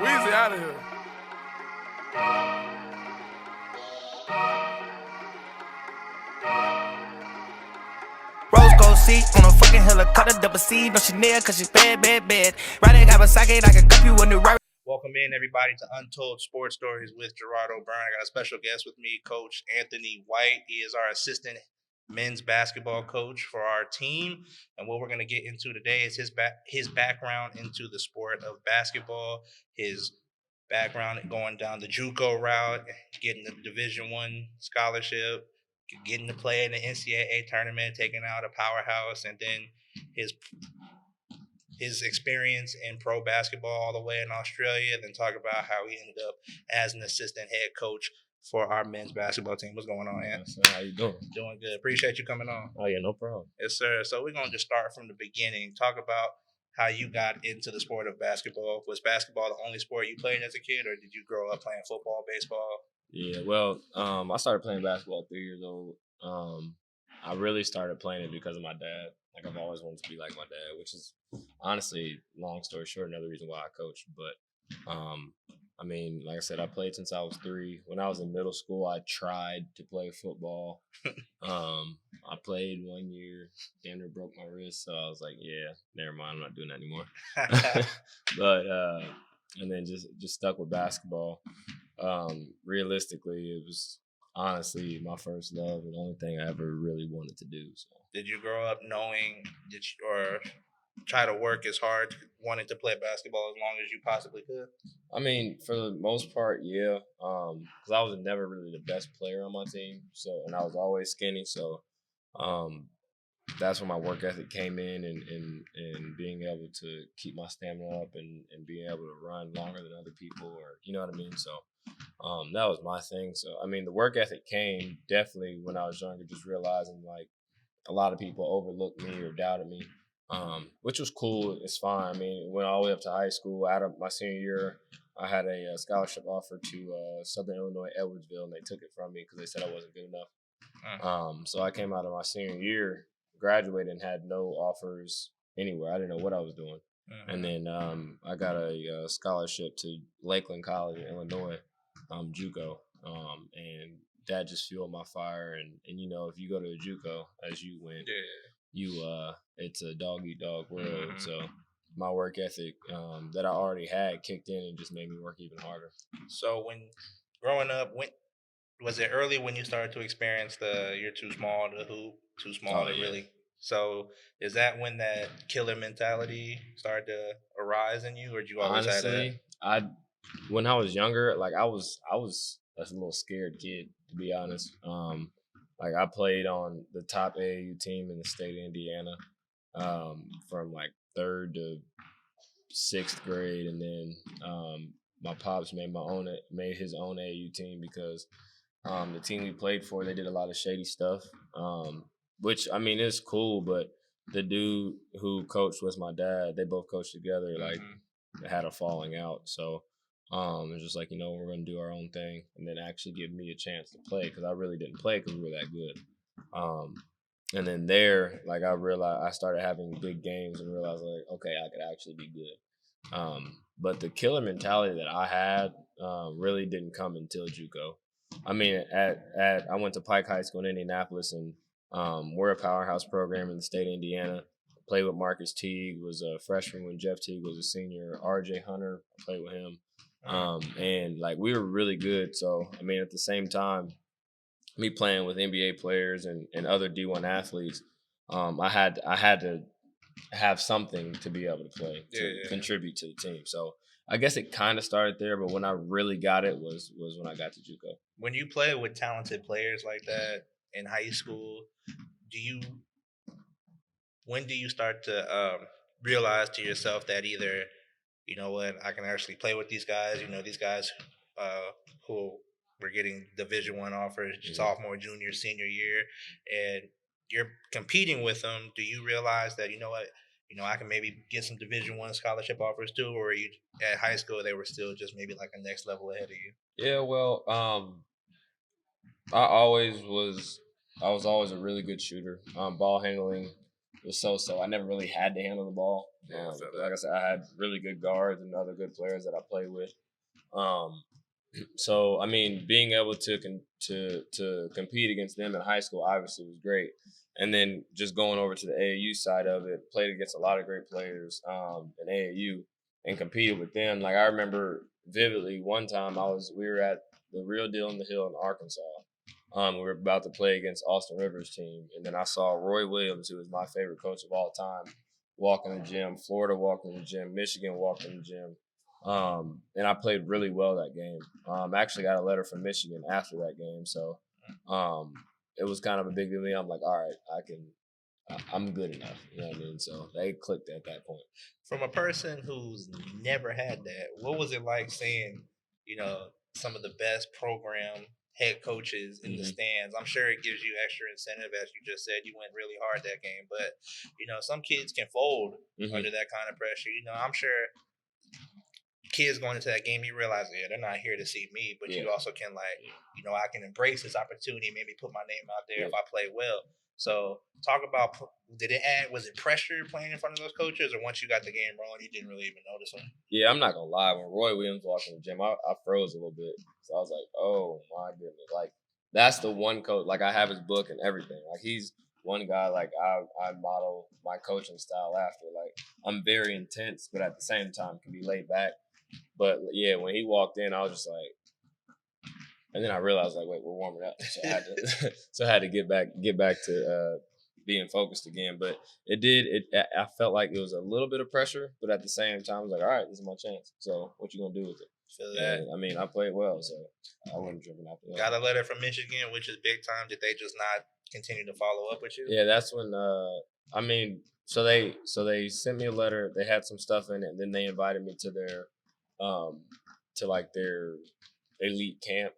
Weezy out of here. Rose gold seat on a fucking helicopter, double C, no Chanel, cause she's bad, bad, bad. Riding Kawasaki, I can cup you when the right. Welcome in, everybody, to Untold Sports Stories with Gerard O'Byrne. I got a special guest with me, Coach Anthony White. He is our assistant men's basketball coach for our team. And what we're going to get into today is his background into the sport of basketball, his background going down the Juco route, getting the Division I scholarship, getting to play in the NCAA tournament, taking out a powerhouse, and then his experience in pro basketball all the way in Australia, then talk about how he ended up as an assistant head coach for our men's basketball team. What's going on, Ant? So how you doing? Doing good. Appreciate you coming on. Oh yeah, no problem. Yes, sir. So we're gonna just start from the beginning. Talk about how you got into the sport of basketball. Was basketball the only sport you played as a kid, or did you grow up playing football, baseball? Yeah, well, I started playing basketball at 3 years old. I really started playing it because of my dad. Like I've always wanted to be like my dad, which is honestly, long story short, another reason why I coach. But I mean, like I said, I played since I was 3. When I was in middle school, I tried to play football. I played 1 year, damn near broke my wrist, so I was like, yeah, never mind, I'm not doing that anymore. But and then just stuck with basketball. Realistically, it was honestly my first love and the only thing I ever really wanted to do. So Did you grow up knowing or try to work as hard, wanting to play basketball as long as you possibly could? I mean, for the most part, yeah. Because I was never really the best player on my team, so and I was always skinny, so um, that's when my work ethic came in, and being able to keep my stamina up and being able to run longer than other people, or you know what I mean. So that was my thing. So I mean, the work ethic came definitely when I was younger, just realizing like a lot of people overlooked me or doubted me, which was cool. It's fine. I mean, went all the way up to high school. Out of my senior year, I had a scholarship offer to Southern Illinois Edwardsville, and they took it from me because they said I wasn't good enough. So I came out of my senior year, graduated, and had no offers anywhere. I didn't know what I was doing. And then I got a scholarship to Lakeland College in Illinois, Juco, and that just fueled my fire. And you know, if you go to a JUCO as you went, you it's a dog eat dog world. So my work ethic that I already had kicked in and just made me work even harder. So when growing up, was it early when you started to experience the you're too small to hoop, too small to yeah. really? So is that when that killer mentality started to arise in you, or did you always have that? Honestly, when I was younger, like I was a little scared kid, to be honest. Like I played on the top AAU team in the state of Indiana, from like 3rd to 6th grade, and then my pops made his own AAU team because the team we played for, they did a lot of shady stuff, which I mean is cool, but the dude who coached was my dad. They both coached together, like had a falling out. So it's just like, you know, we're going to do our own thing and then actually give me a chance to play because I really didn't play because we were that good. And then there, like I realized I started having big games and realized like, okay, I could actually be good. But the killer mentality that I had really didn't come until JUCO. I mean, I went to Pike High School in Indianapolis, and we're a powerhouse program in the state of Indiana. Played with Marcus Teague, was a freshman when Jeff Teague was a senior. RJ Hunter, I played with him. And like we were really good. So I mean, at the same time, me playing with NBA players and other D1 athletes, I had to have something to be able to play to contribute to the team. So I guess it kind of started there, but when I really got it was when I got to JUCO. When you play with talented players like that in high school, when do you start to realize to yourself that either, you know what, I can actually play with these guys, you know, these guys who were getting Division I offers sophomore, junior, senior year, and you're competing with them, do you realize that, you know what, you know, I can maybe get some Division I scholarship offers too, or are you at high school they were still just maybe like a next level ahead of you? Yeah, well, I always was. I was always a really good shooter. Ball handling, was so. I never really had to handle the ball. Like I said, I had really good guards and other good players that I played with. So I mean, being able to compete against them in high school obviously was great. And then just going over to the AAU side of it, played against a lot of great players in AAU and competed with them. Like I remember vividly one time we were at the Real Deal in the Hill in Arkansas. We were about to play against Austin Rivers' team, and then I saw Roy Williams, who was my favorite coach of all time, walk in the gym. Florida walked in the gym. Michigan walked in the gym. And I played really well that game. I actually got a letter from Michigan after that game, so it was kind of a big deal to me. I'm like, all right, I'm good enough. You know what I mean? So they clicked at that point. From a person who's never had that, what was it like seeing, some of the best program head coaches in the stands? I'm sure it gives you extra incentive, as you just said. You went really hard that game, but some kids can fold under that kind of pressure. I'm sure kids going into that game, you realize, they're not here to see me, but you also can I can embrace this opportunity, maybe put my name out there if I play well. So talk about, was it pressure playing in front of those coaches, or once you got the game rolling, you didn't really even notice them? Yeah, I'm not gonna lie. When Roy Williams walked in the gym, I froze a little bit. So I was like, oh my goodness. Like that's the one coach, like I have his book and everything. Like he's one guy like I model my coaching style after. Like I'm very intense, but at the same time can be laid back. But yeah, when he walked in, I was just like, and then I realized like, wait, we're warming up, so I had to get back to being focused again. But I felt like it was a little bit of pressure, but at the same time, I was like, all right, this is my chance. So what you gonna do with it? Feel that? And, I mean, I played well, so I wasn't tripping after that. Got a letter from Michigan, which is big time. Did they just not continue to follow up with you? Yeah, that's when. I mean, so they sent me a letter. They had some stuff in it, and then they invited me to their their elite camp.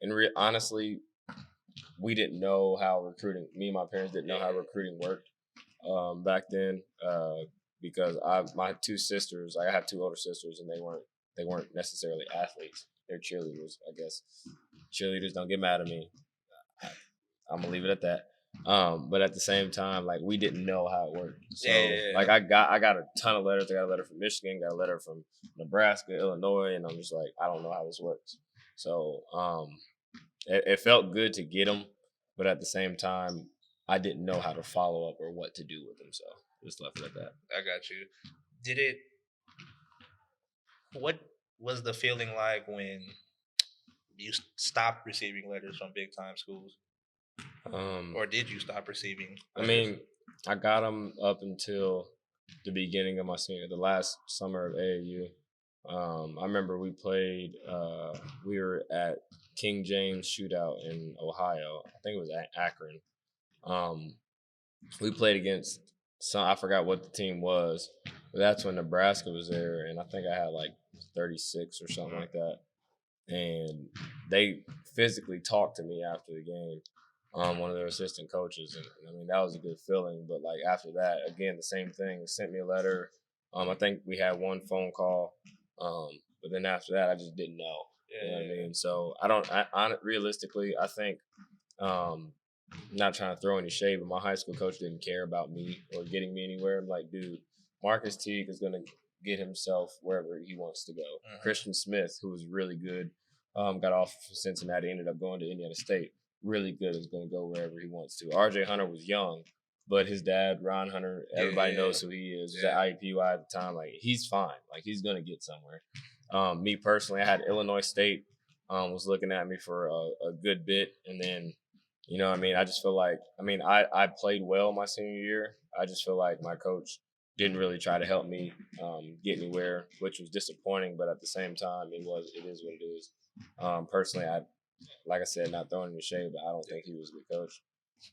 And honestly, we didn't know how recruiting. Me and my parents didn't know how recruiting worked back then because my two sisters. I have two older sisters, and they weren't necessarily athletes. They're cheerleaders, I guess. Cheerleaders, don't get mad at me. I'm gonna leave it at that. But at the same time, like we didn't know how it worked. So like I got a ton of letters. I got a letter from Michigan, got a letter from Nebraska, Illinois, and I'm just like, I don't know how this works. So it felt good to get them, but at the same time, I didn't know how to follow up or what to do with them. So just left it at that. I got you. What was the feeling like when you stopped receiving letters from big time schools? Or did you stop receiving letters? I mean, I got them up until the beginning of my the last summer of AAU. I remember we played, we were at King James Shootout in Ohio. I think it was Akron. We played against I forgot what the team was, but that's when Nebraska was there, and I think I had like 36 or something like that. And they physically talked to me after the game, one of their assistant coaches, and I mean that was a good feeling. But like after that, again the same thing. They sent me a letter. I think we had one phone call, but then after that I just didn't know. You know what I mean? So realistically, I think, not trying to throw any shade, but my high school coach didn't care about me or getting me anywhere. I'm like, dude, Marcus Teague is going to get himself wherever he wants to go. Christian Smith, who was really good, got off from Cincinnati, ended up going to Indiana State. Really good, is going to go wherever he wants to. RJ Hunter was young, but his dad, Ron Hunter, everybody knows who he is. He was at IUPUI at the time. Like, he's fine. Like, he's going to get somewhere. Me personally, I had Illinois State was looking at me for a good bit. And then, you know what I mean? I just feel like, I played well my senior year. I just feel like my coach didn't really try to help me get anywhere, which was disappointing. But at the same time, it is what it is. Personally, like I said, not throwing any shade, but I don't think he was a good coach.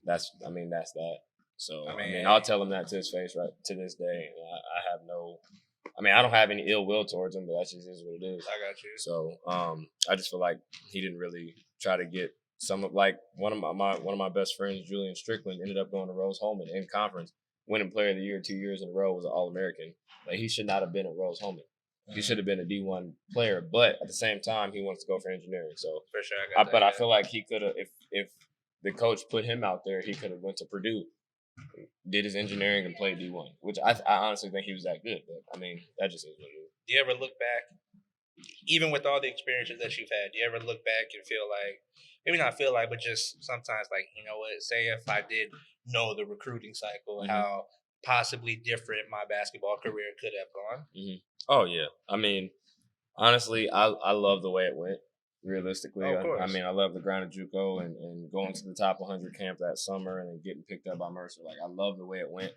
That's that. So, I'll tell him that to his face right to this day. I have no – I don't have any ill will towards him, but that just is what it is. I got you. So, I just feel like he didn't really try to get some of – like one of my best friends, Julian Strickland, ended up going to Rose-Hulman in conference, winning Player of the Year 2 years in a row, was an All-American. Like, he should not have been at Rose-Hulman. He should have been a D1 player, but at the same time, he wants to go for engineering. So for sure, I feel like he could have, if the coach put him out there, he could have went to Purdue did his engineering and played D1, which I honestly think he was that good. But I mean, that just is what it is. Do you ever look back, even with all the experiences that you've had, do you ever look back and feel like, maybe not feel like, but just sometimes like, you know what, say if I did know the recruiting cycle, how possibly different my basketball career could have gone? Oh, yeah. I mean, honestly, I love the way it went. Realistically, of course. I mean, I love the grind of Juco and going to the top 100 camp that summer and then getting picked up by Mercer. Like, I love the way it went.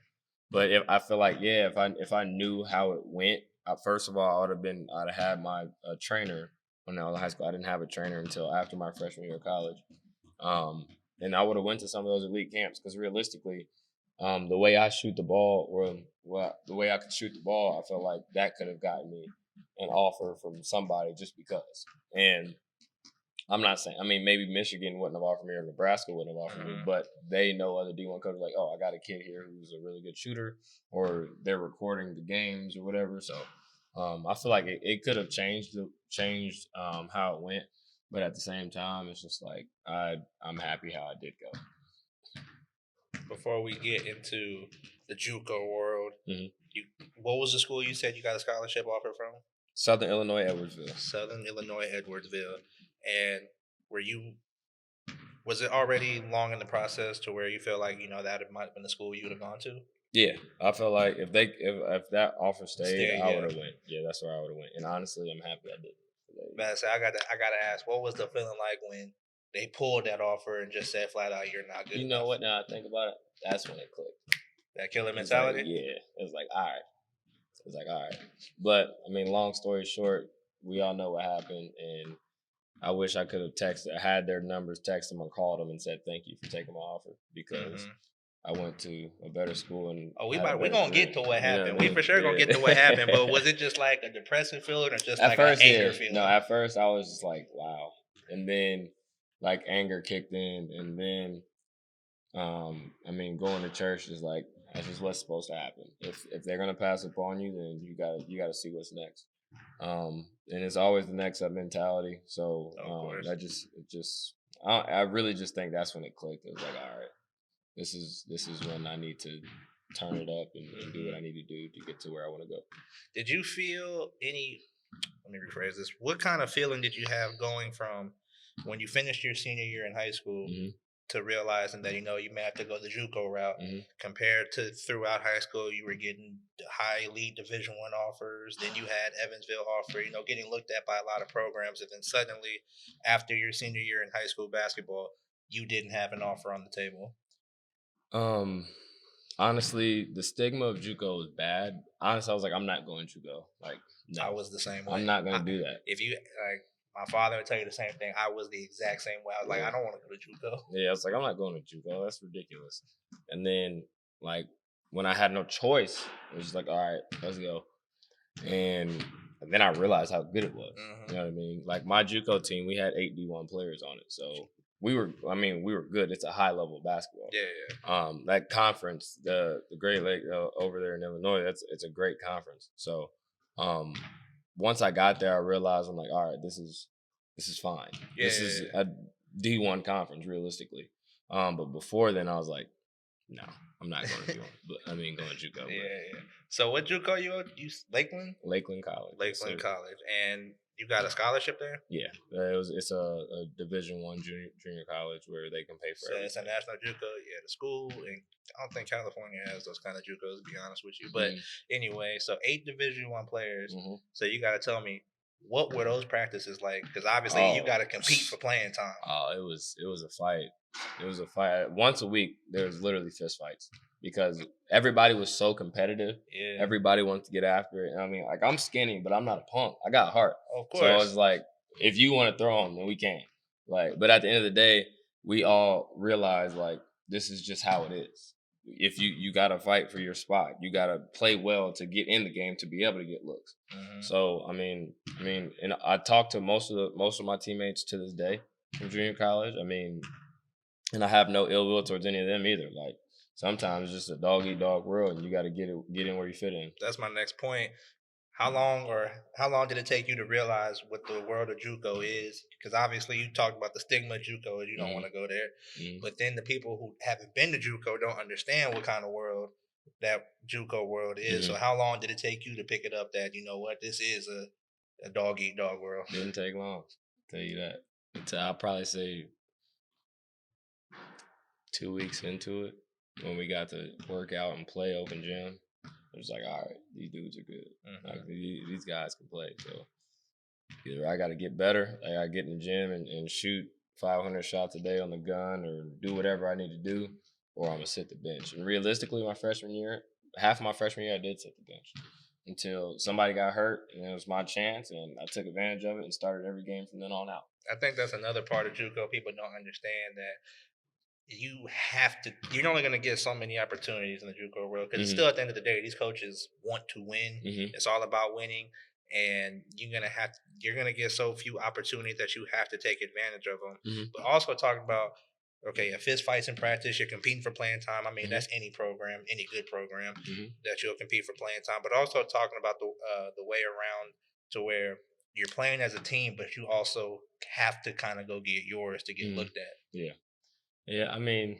But I feel like, if I knew how it went, first of all, I'd have had my trainer when I was in high school. I didn't have a trainer until after my freshman year of college. And I would have went to some of those elite camps because realistically, the way I shoot the ball, or the way I could shoot the ball, I felt like that could have gotten me an offer from somebody just because. And I'm not saying, I mean, maybe Michigan wouldn't have offered me or Nebraska wouldn't have offered me, but they know other D1 coaches like, oh, I got a kid here who's a really good shooter, or they're recording the games or whatever. So I feel like it could have changed how it went, but at the same time, it's just like I'm happy how I did go. Before we get into the JUCO world, what was the school you said you got a scholarship offer from? Southern Illinois, Edwardsville. Southern Illinois, Edwardsville. And was it already long in the process to where you feel like, that might have been the school you would have gone to? Yeah, I feel like if that offer stayed, I would have went. Yeah, that's where I would have went. And honestly, I'm happy I did. Man, so I gotta ask, what was the feeling like when they pulled that offer and just said flat out, you're not good? You know what? Now I think about it, that's when it clicked. That killer mentality? It was like, all right. But I mean, long story short, we all know what happened, and I wish I could have had their numbers, texted them or called them and said thank you for taking my offer, because I went to a better school. And we're gonna get to what happened. We for sure gonna get to what happened. But was it just like a depressing feeling, or just like an anger feeling? No, at first I was just like, wow, and then like anger kicked in, and then I mean, going to church is like, that's just what's supposed to happen. If they're gonna pass upon you, then you gotta see what's next. And it's always the next up mentality. So I really just think that's when it clicked. It was like, all right, this is when I need to turn it up and do what I need to do to get to where I want to go. Did you feel any? Let me rephrase this. What kind of feeling did you have going from when you finished your senior year in high school to realizing that, you may have to go the JUCO route, compared to throughout high school, you were getting high elite Division I offers, then you had Evansville offer, getting looked at by a lot of programs, and then suddenly after your senior year in high school basketball, you didn't have an offer on the table? Honestly, the stigma of JUCO was bad. Honestly, I was like, I'm not going JUCO. Like, no, I was the same way. I'm not going to do that. If you my father would tell you the same thing. I was the exact same way. I was like, I don't want to go to JUCO. Yeah, I was like, I'm not going to JUCO. That's ridiculous. And then, like, when I had no choice, it was just like, all right, let's go. And then I realized how good it was. You know what I mean? Like, my JUCO team, we had 8 D1 players on it. So we were good. It's a high level of basketball. Yeah. That conference, the Great Lake over there in Illinois, it's a great conference. So, once I got there, I realized, I'm like, all right, this is fine. This is a D1 conference, realistically. But before then, I was like, no, I'm not going to D1. But I mean, going to JUCO. Yeah. So what JUCO you Lakeland? Lakeland College. Lakeland College, and you got a scholarship there? Yeah, it's a Division I junior college where they can pay for everything. It's a national JUCO. Yeah, the school, and I don't think California has those kind of JUCOs, to be honest with you. But anyway, so 8 Division I players. So you got to tell me, what were those practices like? Because obviously you got to compete for playing time. Oh, it was a fight. It was a fight. Once a week, there was literally fist fights because everybody was so competitive. Yeah. Everybody wanted to get after it. And I mean, like, I'm skinny, but I'm not a punk. I got heart. Of course. So it's like, if you want to throw them, then we can. Like, but at the end of the day, we all realize, like, this is just how it is. If you got to fight for your spot, you got to play well to get in the game to be able to get looks. So I mean, and I talk to most of my teammates to this day from junior college. I mean, and I have no ill will towards any of them either. Like, sometimes it's just a dog eat dog world, and you got to get in where you fit in. That's my next point. how long did it take you to realize what the world of JUCO is? Because obviously you talked about the stigma of JUCO, and you don't want to go there. But then the people who haven't been to JUCO don't understand what kind of world that JUCO world is. So how long did it take you to pick it up that, you know what, this is a dog eat dog world? Didn't take long. I'll tell you that. I'll probably say 2 weeks into it, when we got to work out and play open gym, it was like, all right, these dudes are good. Like, these guys can play. So either I got to get better, I got to get in the gym and shoot 500 shots a day on the gun or do whatever I need to do, or I'm going to sit the bench. And realistically, half of my freshman year, I did sit the bench until somebody got hurt, and it was my chance, and I took advantage of it and started every game from then on out. I think that's another part of JUCO. People don't understand that you're only going to get so many opportunities in the JUCO world, because still, at the end of the day, these coaches want to win. It's all about winning, and you're going to get so few opportunities that you have to take advantage of them. But also talking about, okay, a fist fights in practice, you're competing for playing time. I mean, that's any program, any good program, that you'll compete for playing time. But also talking about the way around to where you're playing as a team, but you also have to kind of go get yours to get looked at. Yeah. Yeah, I mean,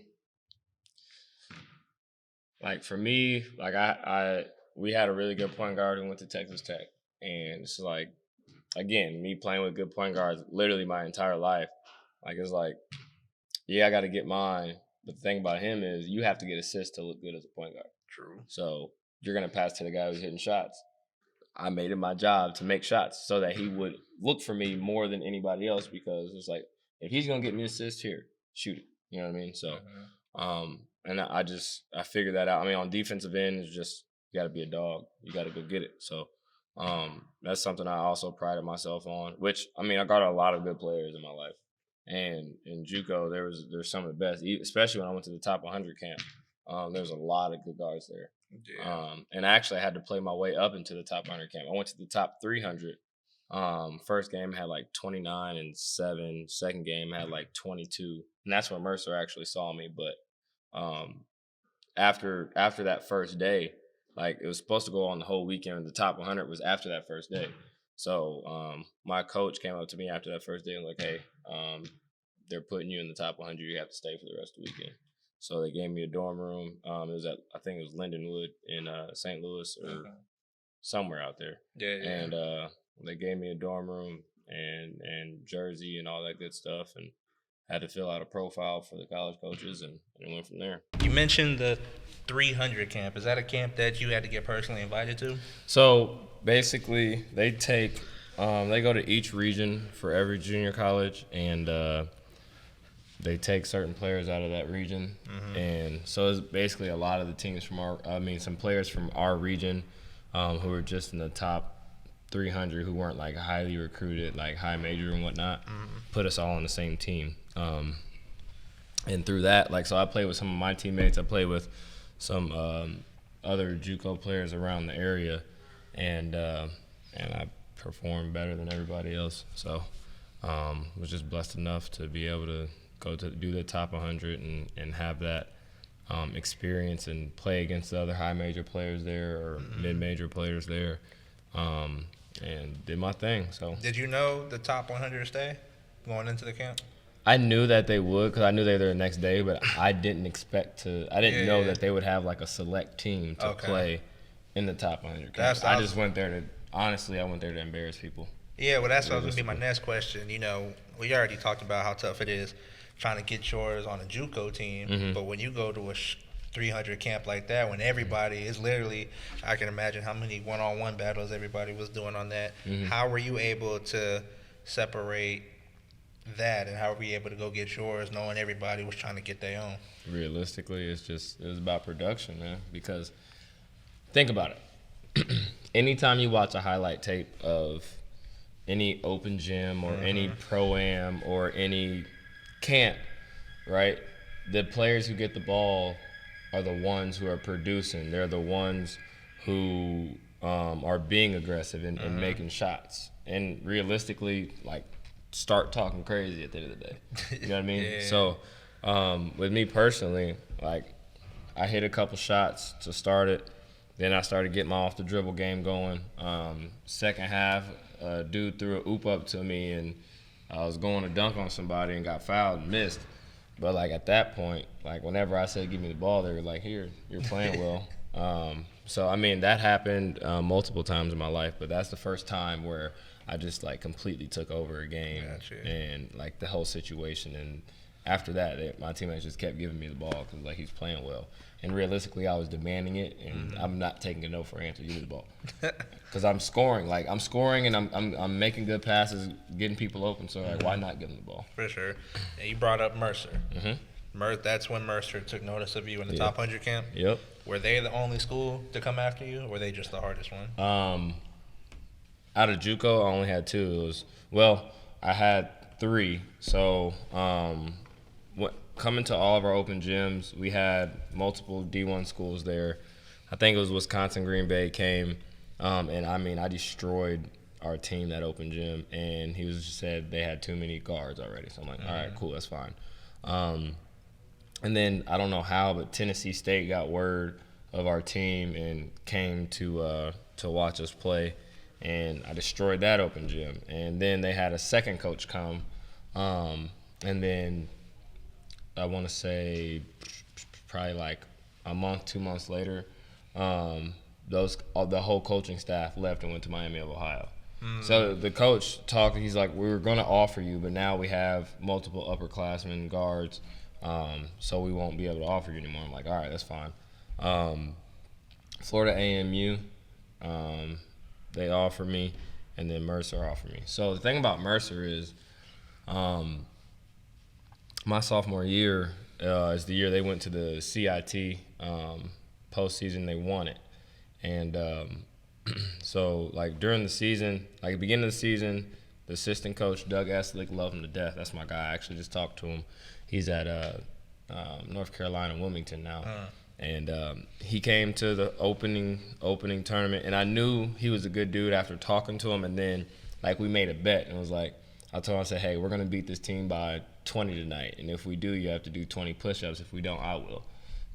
like for me, like we had a really good point guard who went to Texas Tech, and it's like, again, me playing with good point guards literally my entire life. Like, it's like, yeah, I got to get mine, but the thing about him is you have to get assists to look good as a point guard. True. So you're gonna pass to the guy who's hitting shots. I made it my job to make shots so that he would look for me more than anybody else, because it's like, if he's gonna get me assists here, shoot it. You know what I mean? So, and I figured that out. I mean, on defensive end, it's just, you got to be a dog. You got to go get it. So, that's something I also prided myself on, which, I mean, I got a lot of good players in my life. And in JUCO, there's some of the best, especially when I went to the top 100 camp. There's a lot of good guards there. Yeah. And actually, I had to play my way up into the top 100 camp. I went to the top 300. First game had like 29 and 7. Second game had like 22, and that's when Mercer actually saw me. But after that first day, like, it was supposed to go on the whole weekend, and the top 100 was after that first day. So my coach came up to me after that first day and was like, hey, they're putting you in the top 100. You have to stay for the rest of the weekend. So they gave me a dorm room. It was I think it was Lindenwood in St. Louis or somewhere out there. Yeah. And they gave me a dorm room and jersey and all that good stuff, and had to fill out a profile for the college coaches, and it went from there. You mentioned the 300 camp. Is that a camp that you had to get personally invited to? So basically, they go to each region for every junior college, and they take certain players out of that region. And so it's basically a lot of the teams some players from our region who were just in the top 300 who weren't like highly recruited, like high major and whatnot, put us all on the same team. And through that, like, so I played with some of my teammates. I played with some other JUCO players around the area, and I performed better than everybody else. So was just blessed enough to be able to go to do the top 100 and have that experience and play against the other high major players there or mid-major players there. And did my thing. So, did you know the top 100 stay going into the camp? I knew that they would, because I knew they were there the next day, but I didn't expect to. I didn't know that they would have like a select team to play in the top 100 camp. I just went there I went there to embarrass people. Yeah, well, that's going to be my next question. You know, we already talked about how tough it is trying to get yours on a JUCO team, but when you go to a 300 camp like that, when everybody is literally, I can imagine how many one-on-one battles everybody was doing on that. How were you able to separate that, and how were you able to go get yours knowing everybody was trying to get their own? Realistically, it was about production, man, because think about it. Anytime you watch a highlight tape of any open gym or any pro-am or any camp, right, the players who get the ball are the ones who are producing. They're the ones who are being aggressive and making shots. And realistically, like, start talking crazy at the end of the day. You know what I mean? Yeah. So with me personally, like, I hit a couple shots to start it. Then I started getting my off the dribble game going. Second half, a dude threw a oop up to me, and I was going to dunk on somebody and got fouled and missed. But like at that point, like whenever I said give me the ball, they were like, "Here, you're playing well." So I mean that happened multiple times in my life, but that's the first time where I just like completely took over a game and like the whole situation. And after that, my teammates just kept giving me the ball because like he's playing well. And realistically, I was demanding it, and I'm not taking a no for an answer. Give me the ball, because I'm scoring. Like I'm scoring, and I'm making good passes, getting people open. So like, why not give them the ball? For sure. And you brought up Mercer. Mm-hmm. That's when Mercer took notice of you in the top 100 camp. Yep. Were they the only school to come after you, or were they just the hardest one? Out of Juco, I only had 2. I had 3. So coming to all of our open gyms, we had multiple D1 schools there. I think it was Wisconsin, Green Bay came, and I mean I destroyed our team that open gym, and he just said they had too many guards already. So I'm like, all right, cool, that's fine. And then I don't know how, but Tennessee State got word of our team and came to watch us play, and I destroyed that open gym. And then they had a second coach come, and then I want to say probably like a month, 2 months later, the whole coaching staff left and went to Miami of Ohio. So the coach talked, he's like, we were going to offer you, but now we have multiple upperclassmen guards, so we won't be able to offer you anymore. I'm like, all right, that's fine. Florida AMU, they offered me, and then Mercer offered me. So the thing about Mercer is my sophomore year is the year they went to the CIT postseason. They won it. And so, like, during the season, like, the beginning of the season, the assistant coach, Doug Eslick, loved him to death. That's my guy. I actually just talked to him. He's at North Carolina, Wilmington now. And he came to the opening tournament, and I knew he was a good dude after talking to him. And then, like, we made a bet, and it was like, I told him, I said, hey, we're going to beat this team by 20 tonight. And if we do, you have to do 20 push-ups. If we don't, I will.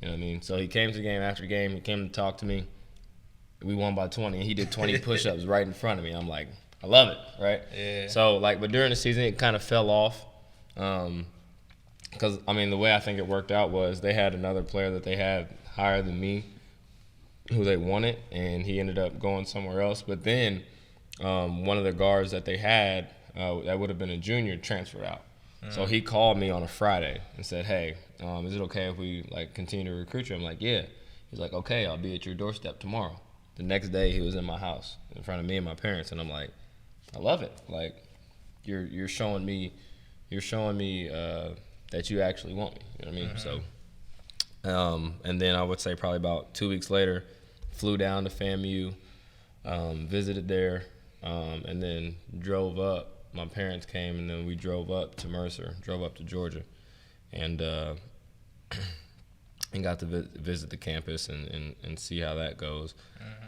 You know what I mean? So he came to the game after the game. He came to talk to me. We won by 20, and he did 20 push-ups right in front of me. I'm like, I love it, right? Yeah. So, like, but during the season, it kind of fell off. Because, I mean, the way I think it worked out was they had another player that they had higher than me who they wanted, and he ended up going somewhere else. But then one of the guards that they had that would have been a junior transferred out. So he called me on a Friday and said, hey, is it okay if we, like, continue to recruit you? I'm like, yeah. He's like, okay, I'll be at your doorstep tomorrow. The next day he was in my house in front of me and my parents, and I'm like, I love it. Like, you're showing me that you actually want me. You know what I mean? So, and then I would say probably about 2 weeks later, flew down to FAMU, visited there, and then drove up. My parents came, and then we drove up to Mercer, drove up to Georgia, and got to visit the campus and see how that goes.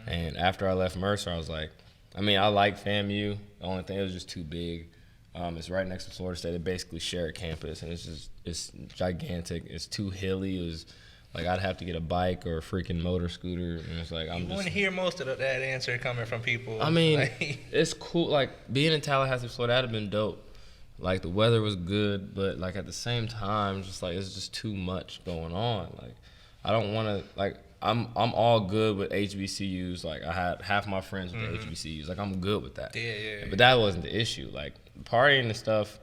And after I left Mercer, I was like, I mean, I like FAMU. The only thing, it was just too big. It's right next to Florida State. They basically share a campus, and it's gigantic. It's too hilly. It was like I'd have to get a bike or a freaking motor scooter, and it's like You wouldn't hear most of that answer coming from people. I mean, like, it's cool. Like, being in Tallahassee, Florida, that'd have been dope. Like, the weather was good, but, like, at the same time, just, like, it's just too much going on. Like, I don't want to, like, I'm all good with HBCUs. Like, I had half my friends with the HBCUs. Like, I'm good with that. Yeah. But that wasn't the issue. Like, partying and stuff,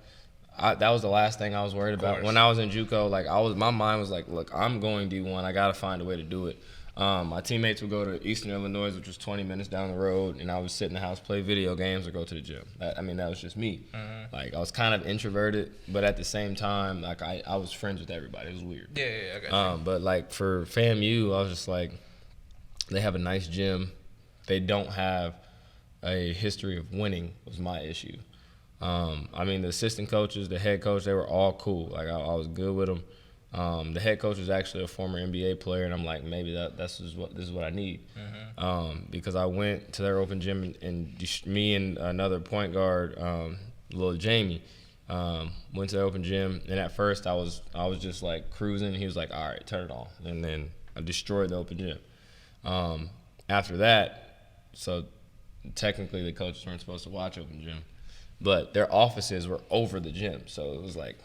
that was the last thing I was worried about. When I was in Juco, like, my mind was like, look, I'm going D1. I got to find a way to do it. My teammates would go to Eastern Illinois, which was 20 minutes down the road, and I would sit in the house, play video games, or go to the gym. That was just me. Like, I was kind of introverted, but at the same time, like, I was friends with everybody. It was weird. Yeah, I got you. But, like, for FAMU, I was just like, they have a nice gym. They don't have a history of winning was my issue. I mean, the assistant coaches, the head coach, they were all cool. Like, I was good with them. The head coach was actually a former NBA player, and I'm like, maybe this is what I need. Because I went to their open gym, and me and another point guard, little Jamie, went to the open gym. And at first, I was just like cruising. He was like, all right, turn it on, and then I destroyed the open gym. after that, so technically the coaches weren't supposed to watch open gym, but their offices were over the gym, so it was like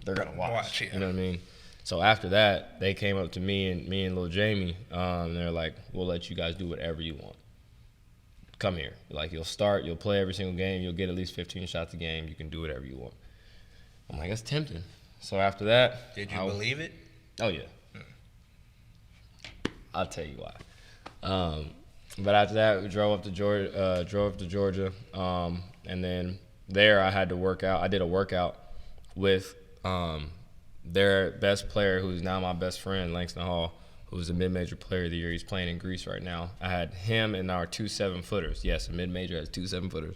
they're gonna watch. Yeah. You know what I mean? So after that, they came up to me and little Jamie. And they're like, "We'll let you guys do whatever you want. Come here. Like you'll start, you'll play every single game, you'll get at least 15 shots a game. You can do whatever you want." I'm like, that's tempting. So after that, did you believe it? Oh yeah. I'll tell you why. But after that, we drove up to Georgia, and then there I had to work out. I did a workout with their best player, who's now my best friend, Langston Hall, who's a mid-major player of the year. He's playing in Greece right now. I had him and our 2 7-footers. Yes, a mid-major has 2 7-footers.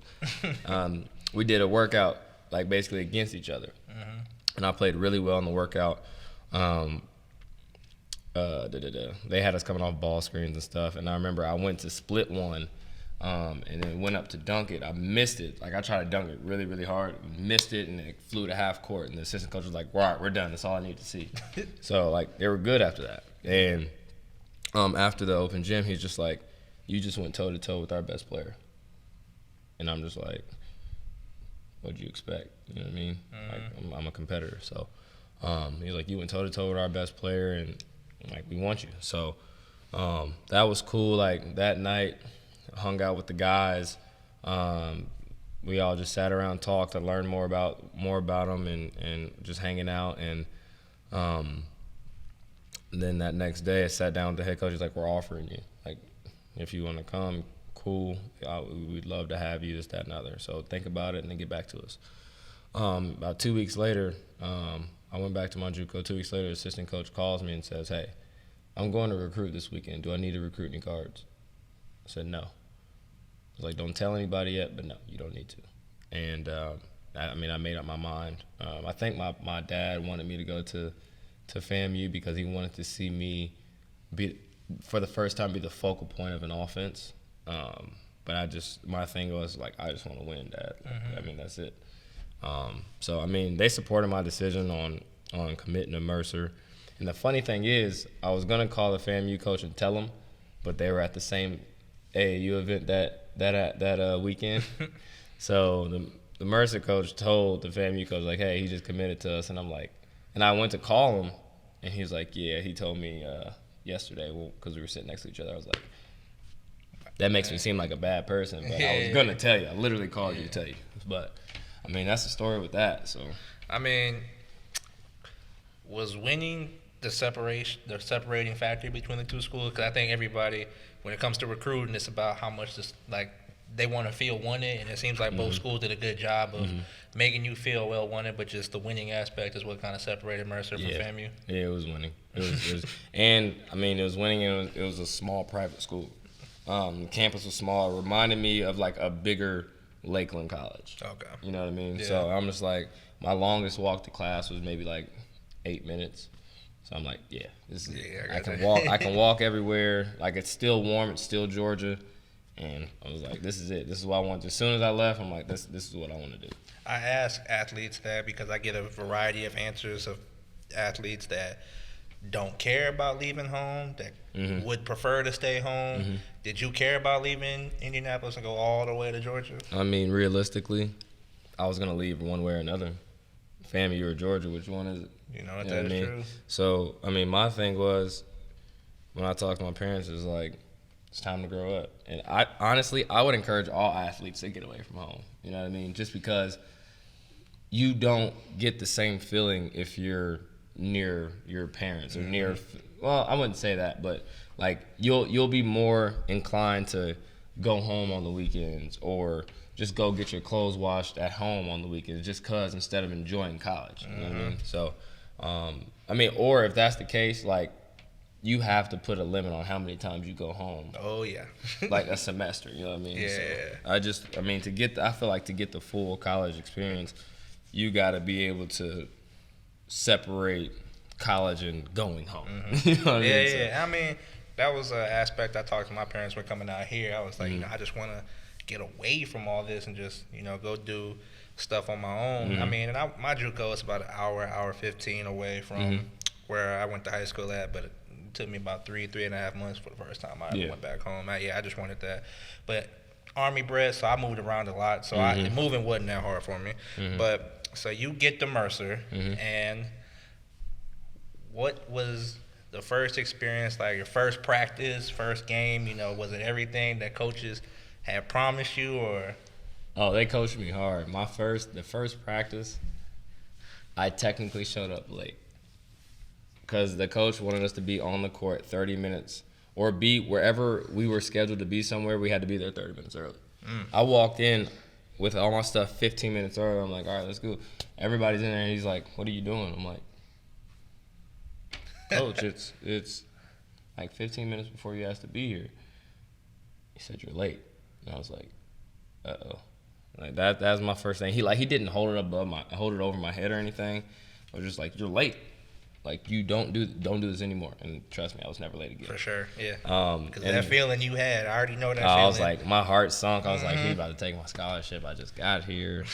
We did a workout like basically against each other, and I played really well in the workout. They had us coming off ball screens and stuff, and I remember I went to split one, and then went up to dunk it. I missed it. Like I tried to dunk it really, really hard, missed it, and it flew to half court. And the assistant coach was like, "All right, we're done. That's all I need to see." So like they were good after that. And after the open gym, he's just like, "You just went toe to toe with our best player," and I'm just like, "What'd you expect?" You know what I mean? Like I'm a competitor, so he's like, "You went toe to toe with our best player, and like we want you." So that was cool. Like that night, hung out with the guys. We all just sat around, talked. I learned more about them, and just hanging out. And then that next day, I sat down with the head coach. He's like, "We're offering you. Like, if you want to come, cool. We'd love to have you. This, that, and other. So think about it, and then get back to us." About 2 weeks later, I went back to my Juco. 2 weeks later, the assistant coach calls me and says, "Hey, I'm going to recruit this weekend. Do I need to recruit any cards?" I said, "No." I was like, "Don't tell anybody yet, but no, you don't need to." And I made up my mind. I think my dad wanted me to go to FAMU because he wanted to see me for the first time be the focal point of an offense. But my thing was like, I just want to win, Dad. Like, that's it. So they supported my decision on committing to Mercer. And the funny thing is, I was gonna call the FAMU coach and tell him, but they were at the same AAU event that weekend. So the Mercer coach told the FAMU coach, like, "Hey, he just committed to us." And I'm like, and I went to call him, and he was like, "Yeah, he told me yesterday," because we were sitting next to each other. I was like, that makes me seem like a bad person, but I was gonna tell you. I literally called you to tell you, but that's the story with that. So was winning the separating factor between the two schools? Because I think everybody, when it comes to recruiting, it's about how much they want to feel wanted, and it seems like both schools did a good job of making you feel well wanted, but just the winning aspect is what kind of separated Mercer from FAMU. Yeah, it was winning. It was and it was winning, and it was a small private school. The campus was small. It reminded me of like a bigger Lakeland college. Okay. You know what I mean? Yeah. So I'm just like, my longest walk to class was maybe like 8 minutes. So I'm like, yeah, this is it. I can walk. I can walk everywhere. Like, it's still warm. It's still Georgia. And I was like, this is it. This is what I want. As soon as I left, I'm like, this is what I want to do. I ask athletes that because I get a variety of answers of athletes that don't care about leaving home, that would prefer to stay home. Did you care about leaving Indianapolis and go all the way to Georgia? Realistically, I was going to leave one way or another. FAMU or Georgia, which one is it? That's true. So, my thing was, when I talked to my parents, it was like, it's time to grow up. And I would encourage all athletes to get away from home. You know what I mean? Just because you don't get the same feeling if you're near your parents or near, well, I wouldn't say that, but like you'll be more inclined to go home on the weekends or just go get your clothes washed at home on the weekends just because instead of enjoying college. You know what I mean? So, or if that's the case, like, you have to put a limit on how many times you go home. Oh, yeah. Like a semester, you know what I mean? Yeah. So I feel like to get the full college experience, you got to be able to separate college and going home. You know what I mean? Yeah. That was an aspect I talked to my parents when coming out here. I was like, I just want to get away from all this and just, go do stuff on my own. And my Juco is about an hour 15 away from where I went to high school at, but took me about 3.5 months for the first time I ever went back home. I just wanted that. But Army bred, so I moved around a lot. So moving wasn't that hard for me. But so you get to Mercer, and what was the first experience, like your first practice, first game? Was it everything that coaches had promised you, or? Oh, they coached me hard. The first practice, I technically showed up late because the coach wanted us to be on the court 30 minutes or be wherever we were scheduled to be somewhere. We had to be there 30 minutes early. I walked in with all my stuff 15 minutes early. I'm like, all right, let's go. Everybody's in there, and he's like, what are you doing? I'm like, Coach, it's like 15 minutes before you asked to be here. He said, you're late. And I was like, uh-oh. Like that's my first thing. He didn't hold it over my head or anything. I was just like, you're late. Like, you don't do this anymore. And trust me, I was never late again. For sure, yeah. Because that feeling you had, I already know that feeling. I was like, my heart sunk. I was like, he's about to take my scholarship. I just got here.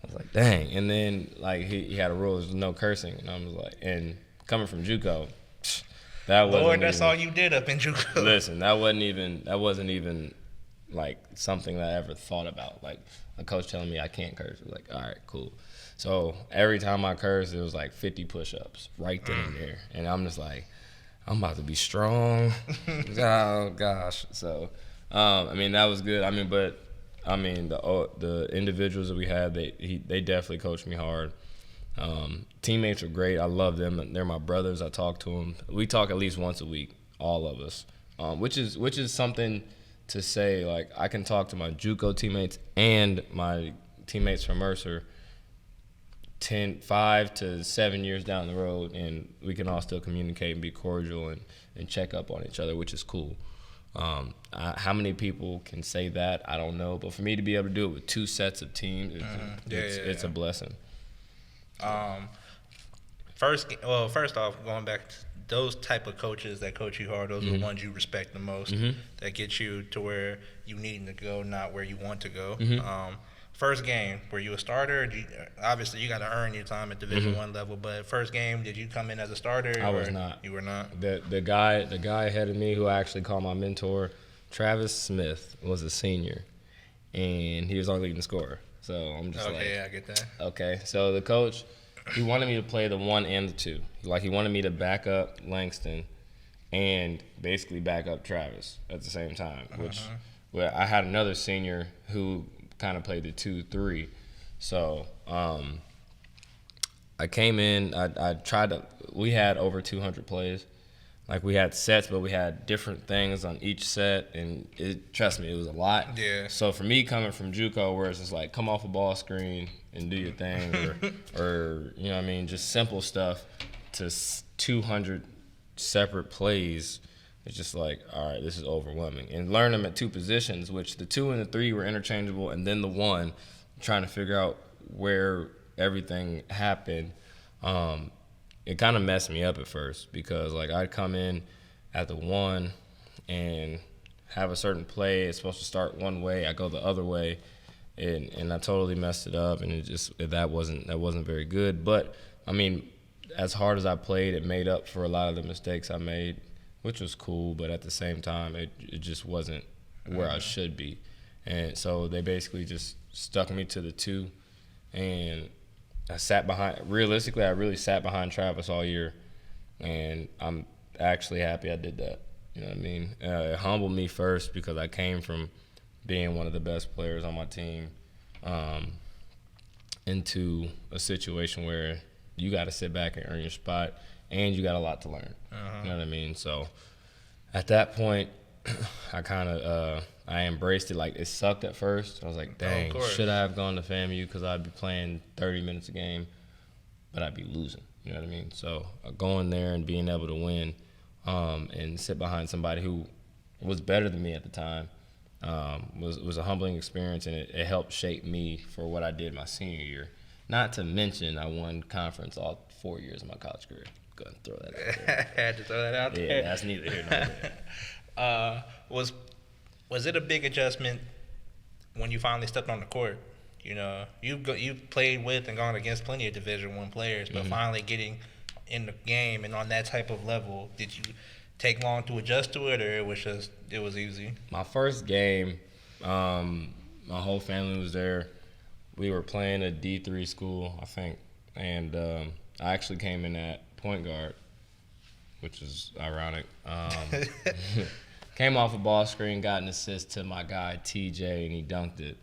I was like, dang. And then, like, he had a rule, there's no cursing. And I was like, and coming from Juco, that's all you did up in Juco. Listen, that wasn't even like something that I ever thought about. Like, a coach telling me I can't curse. I was like, all right, cool. So every time I cursed, it was like 50 push-ups right then and there. And I'm just like, I'm about to be strong. Oh, gosh. So, that was good. The individuals that we had, they definitely coached me hard. Teammates are great. I love them. They're my brothers. I talk to them. We talk at least once a week, all of us, which is something to say. Like, I can talk to my Juco teammates and my teammates from Mercer 5 to 7 years down the road, and we can all still communicate and be cordial and check up on each other, which is cool. How many people can say that? I don't know. But for me to be able to do it with 2 sets of teams, it's a blessing. First off, going back to those type of coaches that coach you hard, those are the ones you respect the most, that get you to where you need to go, not where you want to go. First game, were you a starter? Obviously, you got to earn your time at Division I level, but first game, did you come in as a starter? I was not. You were not? The guy ahead of me, who I actually call my mentor, Travis Smith, was a senior, and he was our leading scorer. So I'm just I get that. Okay, so the coach, he wanted me to play the 1 and the 2. Like, he wanted me to back up Langston and basically back up Travis at the same time, which I had another senior who kind of played the 2-3. So I came in, I tried to, we had over 200 plays. Like, we had sets, but we had different things on each set, and trust me, it was a lot. Yeah. So for me, coming from Juco, where it's just like, come off a ball screen and do your thing, or just simple stuff, to 200 separate plays, it's just like, all right, this is overwhelming. And learn them at 2 positions, which the 2 and the 3 were interchangeable, and then the 1, trying to figure out where everything happened. It kind of messed me up at first, because, like, I'd come in at the 1 and have a certain play. It's supposed to start one way. I go the other way, and I totally messed it up, and that wasn't very good. But, as hard as I played, it made up for a lot of the mistakes I made, which was cool, but at the same time, it just wasn't where I should be. And so they basically just stuck me to the 2, and I really sat behind Travis all year, and I'm actually happy I did that. You know what I mean? It humbled me first, because I came from being one of the best players on my team into a situation where you got to sit back and earn your spot, and you got a lot to learn. You know what I mean? So at that point, I embraced it. Like, it sucked at first. I was like, dang, should I have gone to FAMU, because I'd be playing 30 minutes a game, but I'd be losing. You know what I mean? So going there and being able to win and sit behind somebody who was better than me at the time was a humbling experience, and it helped shape me for what I did my senior year. Not to mention, I won conference all 4 years of my college career. Go ahead and throw that out there. Had to throw that out there. Yeah, that's neither here nor there. Was it a big adjustment when you finally stepped on the court? You've played with and gone against plenty of Division I players, but finally getting in the game and on that type of level, take long to adjust to it, or it was easy? My first game, my whole family was there. We were playing a D3 school, I think, and I actually came in at point guard, which is ironic. Came off a ball screen, got an assist to my guy TJ, and he dunked it.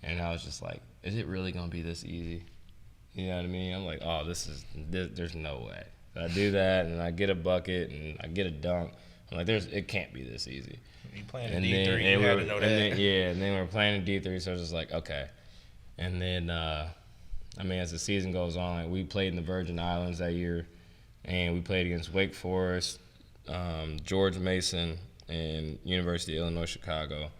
And I was just like, is it really going to be this easy? You know what I mean? I'm like, oh, there's no way. So I do that, and I get a bucket, and I get a dunk. I'm like, it can't be this easy. You playing in D3, you had to know that. And then we were playing in D3, so I was just like, okay. And then, as the season goes on, like, we played in the Virgin Islands that year, and we played against Wake Forest, George Mason, and University of Illinois Chicago.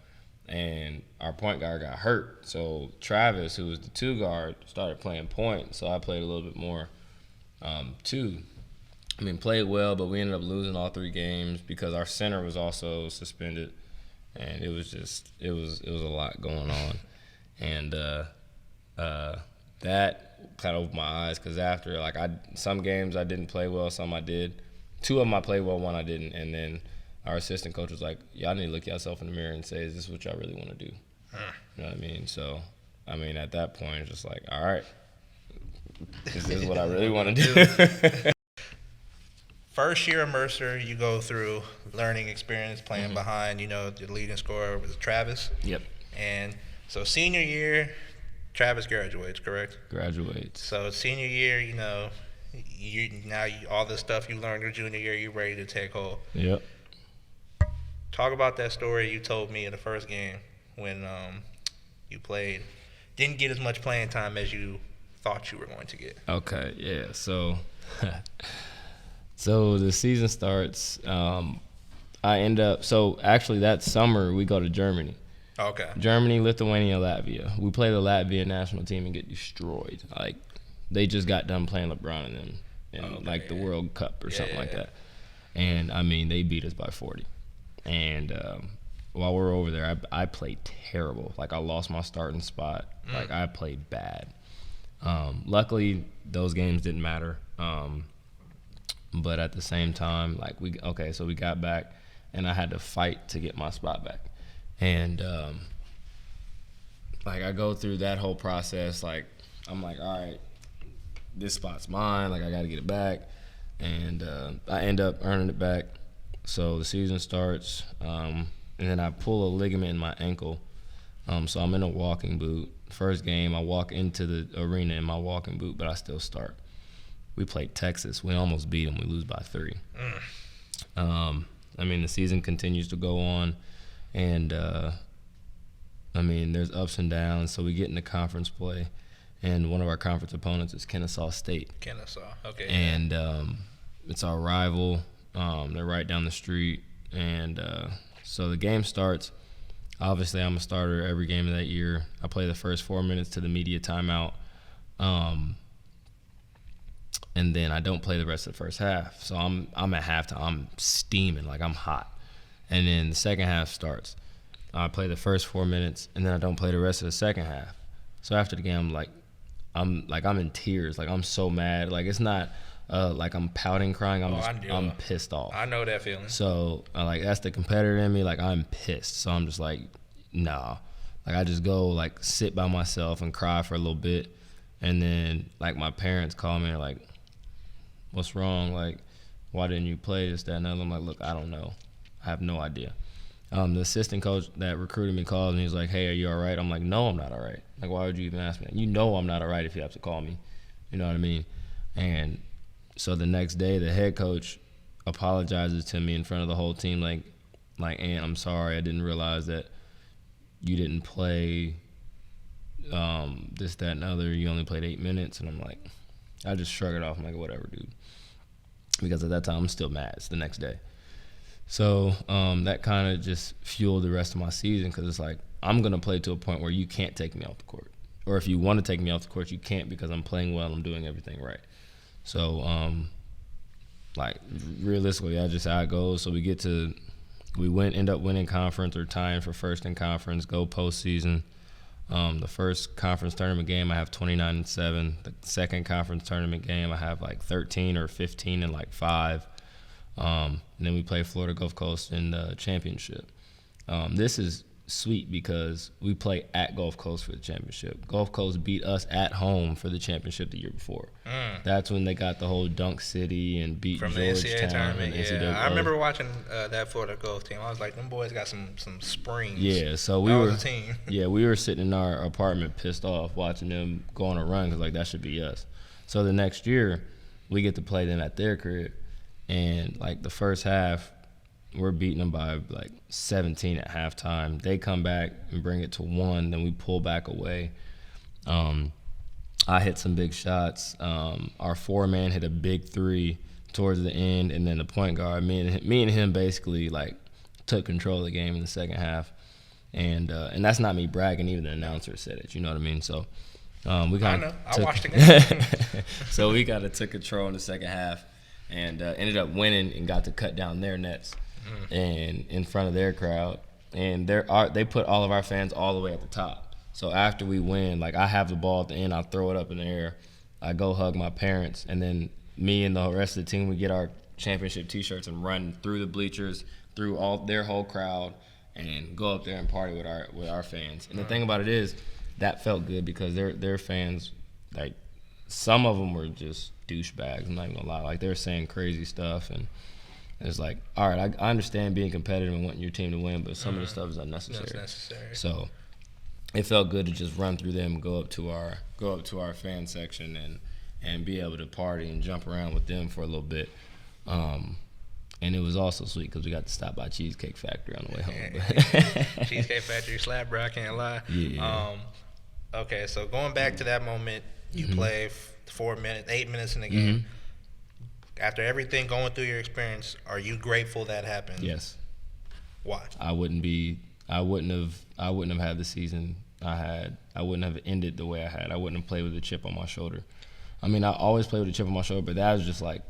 And our point guard got hurt. So Travis, who was the 2 guard, started playing point. So I played a little bit more too. Played well, but we ended up losing all 3 games because our center was also suspended. And it was a lot going on. And that kind of opened my eyes because after, some games I didn't play well, some I did. 2 of them I played well, 1 I didn't. And then our assistant coach was like, y'all need to look yourself in the mirror and say, is this what y'all really want to do? You know what I mean? So, at that point, it's just like, all right, this is what I really want to do. First year of Mercer, you go through learning experience, playing behind, the leading scorer was Travis. Yep. And so senior year, Travis graduates, correct? Graduates. So senior year, all the stuff you learned your junior year, you're ready to take hold. Yep. Talk about that story you told me in the first game when you played. Didn't get as much playing time as you thought you were going to get. Okay, yeah. So, the season starts. I end up. So actually, that summer we go to Germany. Okay. Germany, Lithuania, Latvia. We play the Latvia national team and get destroyed. Like they just got done playing LeBron and them in the World Cup or something like that. And they beat us by 40. And while we're over there, I played terrible. Like, I lost my starting spot. Like, I played bad. Luckily, those games didn't matter. But at the same time, so we got back, and I had to fight to get my spot back. And, I go through that whole process. I'm like, all right, this spot's mine. I got to get it back. And I end up earning it back. So the season starts, and then I pull a ligament in my ankle. So I'm in a walking boot. First game, I walk into the arena in my walking boot, but I still start. We played Texas. We almost beat them. We lose by 3. The season continues to go on, and there's ups and downs. So we get into conference play, and one of our conference opponents is Kennesaw State. Kennesaw, okay. And it's our rival. They're right down the street. And so the game starts. Obviously, I'm a starter every game of that year. I play the first 4 minutes to the media timeout. And then I don't play the rest of the first half. So I'm at halftime. I'm steaming, I'm hot. And then the second half starts. I play the first 4 minutes, and then I don't play the rest of the second half. So after the game, I'm in tears. I'm so mad. It's not I'm pouting, crying. I'm pissed off. I know that feeling. So that's the competitor in me. I'm pissed. So I'm just nah. I just go sit by myself and cry for a little bit, and then my parents call me and they're what's wrong? Why didn't you play this, that, and other? I'm like, look, I don't know. I have no idea. The assistant coach that recruited me called and he's like, hey, are you all right? I'm like, no, I'm not all right. Why would you even ask me that? You know I'm not all right if you have to call me. You know what I mean? And so the next day, the head coach apologizes to me in front of the whole team, Ant, I'm sorry, I didn't realize that you didn't play this, that, and other. You only played 8 minutes. And I'm like, I just shrug it off. I'm like, whatever, dude. Because at that time, I'm still mad. It's the next day. So that kind of just fueled the rest of my season because it's I'm going to play to a point where you can't take me off the court. Or if you want to take me off the court, you can't because I'm playing well, I'm doing everything right. So, realistically, that's just how it goes. So end up winning conference or tying for first in conference, go postseason. The first conference tournament game, I have 29-7. The second conference tournament game, I have 13 or 15 and 5. And then we play Florida Gulf Coast in the championship. This is sweet because we play at Gulf Coast for the championship. Gulf Coast beat us at home for the championship the year before. That's when they got the whole Dunk City and beat From the NCAA Georgetown. tournament, and yeah. I remember watching that Florida Gulf team. I was like, them boys got some springs. Yeah, so we That were was a team. Yeah, we were sitting in our apartment pissed off watching them go on a run because, like, that should be us. So the next year, we get to play them at their crib. And, like, the first half, we're beating them by, like, 17 at halftime. They come back and bring it to 1. Then we pull back away. I hit some big shots. Our 4-man hit a big 3 towards the end. And then the point guard, me and him basically, like, took control of the game in the second half. And that's not me bragging. Even the announcer said it. You know what I mean? So we kind of I watched the game. So we kind of took control in the second half and ended up winning and got to cut down their nets and in front of their crowd. And they put all of our fans all the way at the top. So after we win, like, I have the ball at the end, I throw it up in the air, I go hug my parents, and then me and the rest of the team, we get our championship T-shirts and run through the bleachers, through all their whole crowd, and go up there and party with our fans. And the thing about it is, that felt good because their fans, like, some of them were just douchebags. I'm not even gonna lie. Like, they were saying crazy stuff, and it's like, all right, I understand being competitive and wanting your team to win, but some of the stuff is unnecessary. That's necessary. So it felt good to just run through them and go up to our fan section and be able to party and jump around with them for a little bit. And it was also sweet because we got to stop by Cheesecake Factory on the way home. Cheesecake Factory slap, bro. I can't lie. Yeah. Okay, so going back to that moment, you play 8 minutes in the game. After everything going through your experience, are you grateful that happened? Yes. Why? I wouldn't have had the season I had. I wouldn't have ended the way I had. I wouldn't have played with a chip on my shoulder. I mean, I always play with a chip on my shoulder, but that was just like,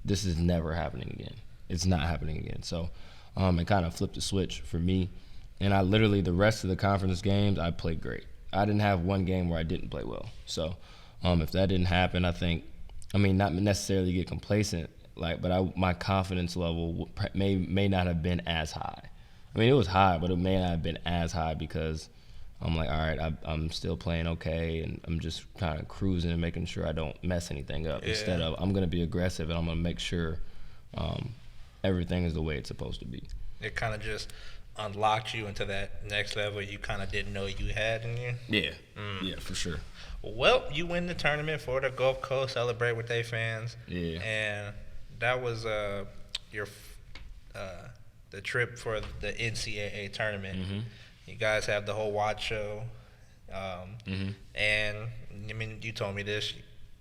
this is never happening again. It's not happening again. So it kind of flipped the switch for me. And I literally, the rest of the conference games, I played great. I didn't have one game where I didn't play well. So if that didn't happen, not necessarily get complacent, but my confidence level may not have been as high. I mean, it was high, but it may not have been as high because I'm like, all right, I'm still playing okay, and I'm just kind of cruising and making sure I don't mess anything up. Instead of, I'm going to be aggressive and I'm going to make sure everything is the way it's supposed to be. It kind of just unlocked you into that next level you kind of didn't know you had in you. Yeah, for sure. Well, you win the tournament for the Gulf Coast, celebrate with their fans. Yeah. And that was the trip for the NCAA tournament. You guys have the whole watch show. And, I mean, you told me this.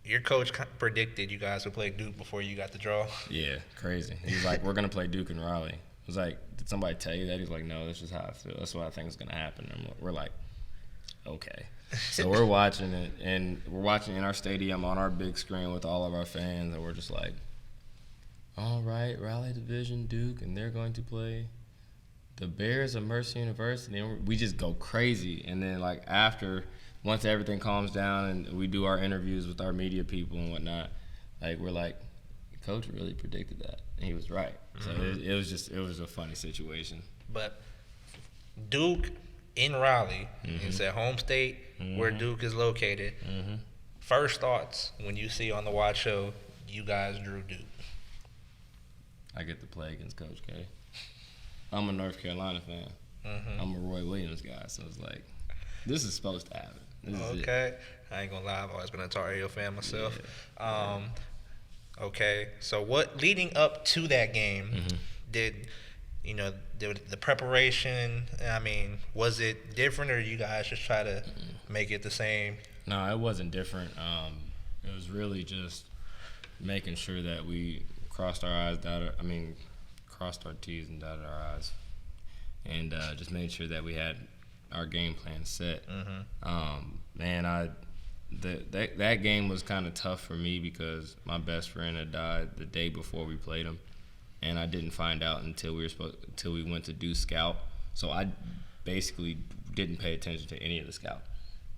Your coach predicted you guys would play Duke before you got the draw. Yeah, crazy. He's like, we're going to play Duke and Raleigh. I was like, did somebody tell you that? He's like, no, that's just how I feel. That's what I think is going to happen. And we're like, okay. So we're watching it, and we're watching in our stadium on our big screen with all of our fans, and we're just like, all right, Raleigh Division, Duke, and they're going to play the Bears of Mercer University. And we just go crazy. And then, like, once everything calms down and we do our interviews with our media people and whatnot, like, we're like, Coach really predicted that. And he was right. So it was a funny situation. But Duke in Raleigh, it's at home state where Duke is located. First thoughts when you see on the watch show, you guys drew Duke. I get to play against Coach K. I'm a North Carolina fan. I'm a Roy Williams guy, so it's like, this is supposed to happen. Okay. I ain't gonna lie, I've always been a Tar Heel fan myself. Yeah. Okay, so what leading up to that game did the preparation? I mean, was it different, or you guys just try to make it the same? No, it wasn't different. It was really just making sure that we crossed our T's and dotted our I's, and just made sure that we had our game plan set. That game was kind of tough for me because my best friend had died the day before we played him, and I didn't find out until we went to do scout. So I basically didn't pay attention to any of the scout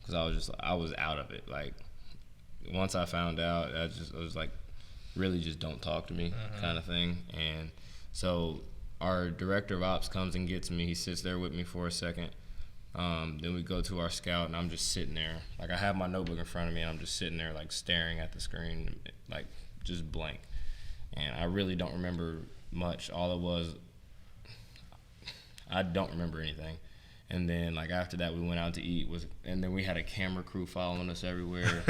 because I was out of it. Like, once I found out, I was like, really just don't talk to me kind of thing. And so our director of ops comes and gets me. He sits there with me for a second. Then we go to our scout, and I'm just sitting there. Like, I have my notebook in front of me, and I'm just sitting there, like, staring at the screen, like, just blank. And I really don't remember much. All it was, I don't remember anything. And then, like, after that, we went out to eat, and then we had a camera crew following us everywhere.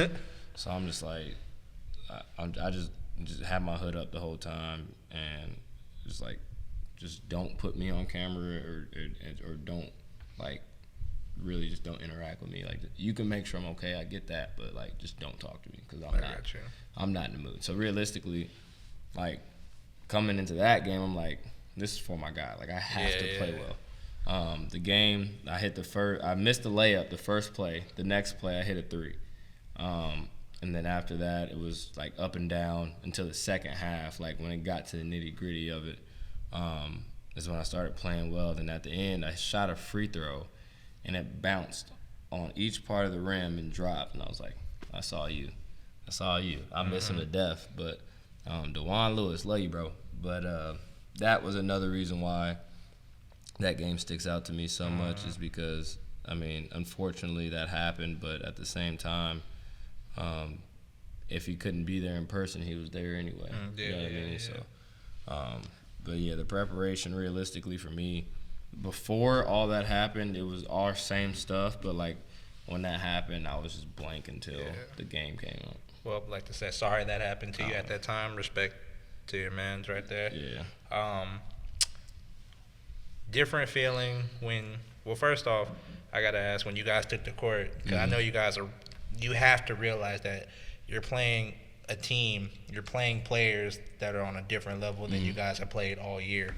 So I'm just like, I just had my hood up the whole time, and just like, just don't put me on camera or don't, like, really just don't interact with me. Like, you can make sure I'm okay, I get that, but like, just don't talk to me because I'm not in the mood. So realistically, like, coming into that game, I'm like, this is for my guy. Like, I have to play well. The game, I missed the layup the first play. The next play, I hit a three. And then after that, it was like up and down until the second half. Like, when it got to the nitty gritty of it, is when I started playing well. Then at the end, I shot a free throw, and it bounced on each part of the rim and dropped. And I was like, I saw you. I miss him to death. But DeJuan Lewis, love you, bro. But that was another reason why that game sticks out to me so much, is because, I mean, unfortunately that happened. But at the same time, if he couldn't be there in person, he was there anyway. You know what I mean? So, but yeah, the preparation realistically for me, before all that happened, it was our same stuff. But like, when that happened, I was just blank until the game came up. Well, I'd like to say sorry that happened to you at that time. Respect to your mans right there. Yeah. Different feeling well, first off, I got to ask, when you guys took the court, because I know you have to realize that you're playing a team, you're playing players that are on a different level than you guys have played all year.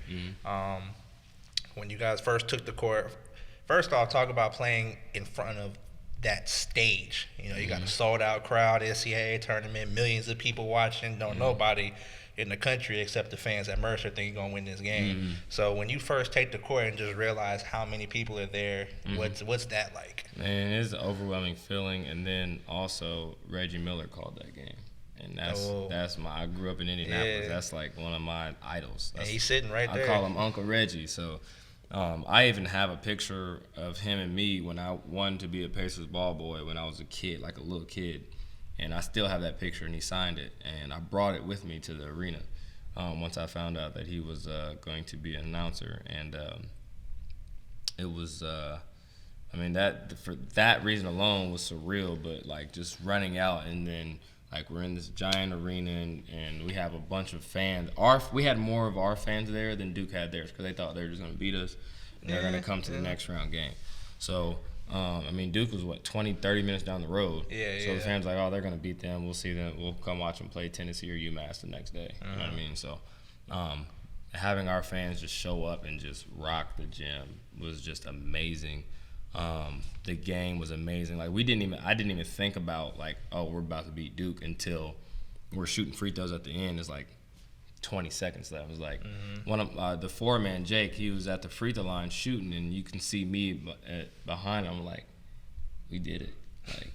When you guys first took the court, first off, talk about playing in front of that stage. You know, you got a sold-out crowd, NCAA tournament, millions of people watching, nobody in the country except the fans at Mercer think you're going to win this game. So when you first take the court and just realize how many people are there, what's that like? Man, it's an overwhelming feeling. And then also Reggie Miller called that game. And I grew up in Indianapolis. Yeah. That's like one of my idols. And he's sitting right there. I call him Uncle Reggie. So I even have a picture of him and me when I wanted to be a Pacers ball boy when I was a kid, like a little kid. And I still have that picture, and he signed it. And I brought it with me to the arena once I found out that he was going to be an announcer. And it was, for that reason alone was surreal. But, like, just running out, and then, like, we're in this giant arena, and we have a bunch of fans. We had more of our fans there than Duke had theirs, because they thought they were just going to beat us, and they're going to come to the next round game. So, Duke was, 20, 30 minutes down the road. So the fans were like, oh, they're going to beat them. We'll see them. We'll come watch them play Tennessee or UMass the next day. You know what I mean? So having our fans just show up and just rock the gym was just amazing. The game was amazing. Like, I didn't even think about, like, oh, we're about to beat Duke until we're shooting free throws at the end. It's like 20 seconds left. It was like one of the four-man, Jake, he was at the free throw line shooting, and you can see me behind him. Like, we did it. Like,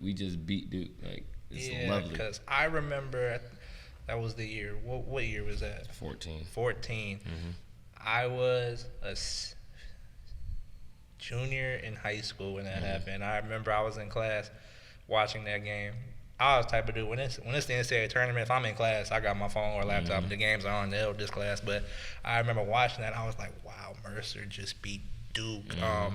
we just beat Duke. Like, it's lovely. Because I remember that was the year. What year was that? 14. I was a junior in high school when that happened. I remember I was in class watching that game. I was the type of dude, when it's the NCAA tournament, if I'm in class, I got my phone or laptop, the games are on, they'll this class. But I remember watching that, I was like, wow, Mercer just beat Duke. I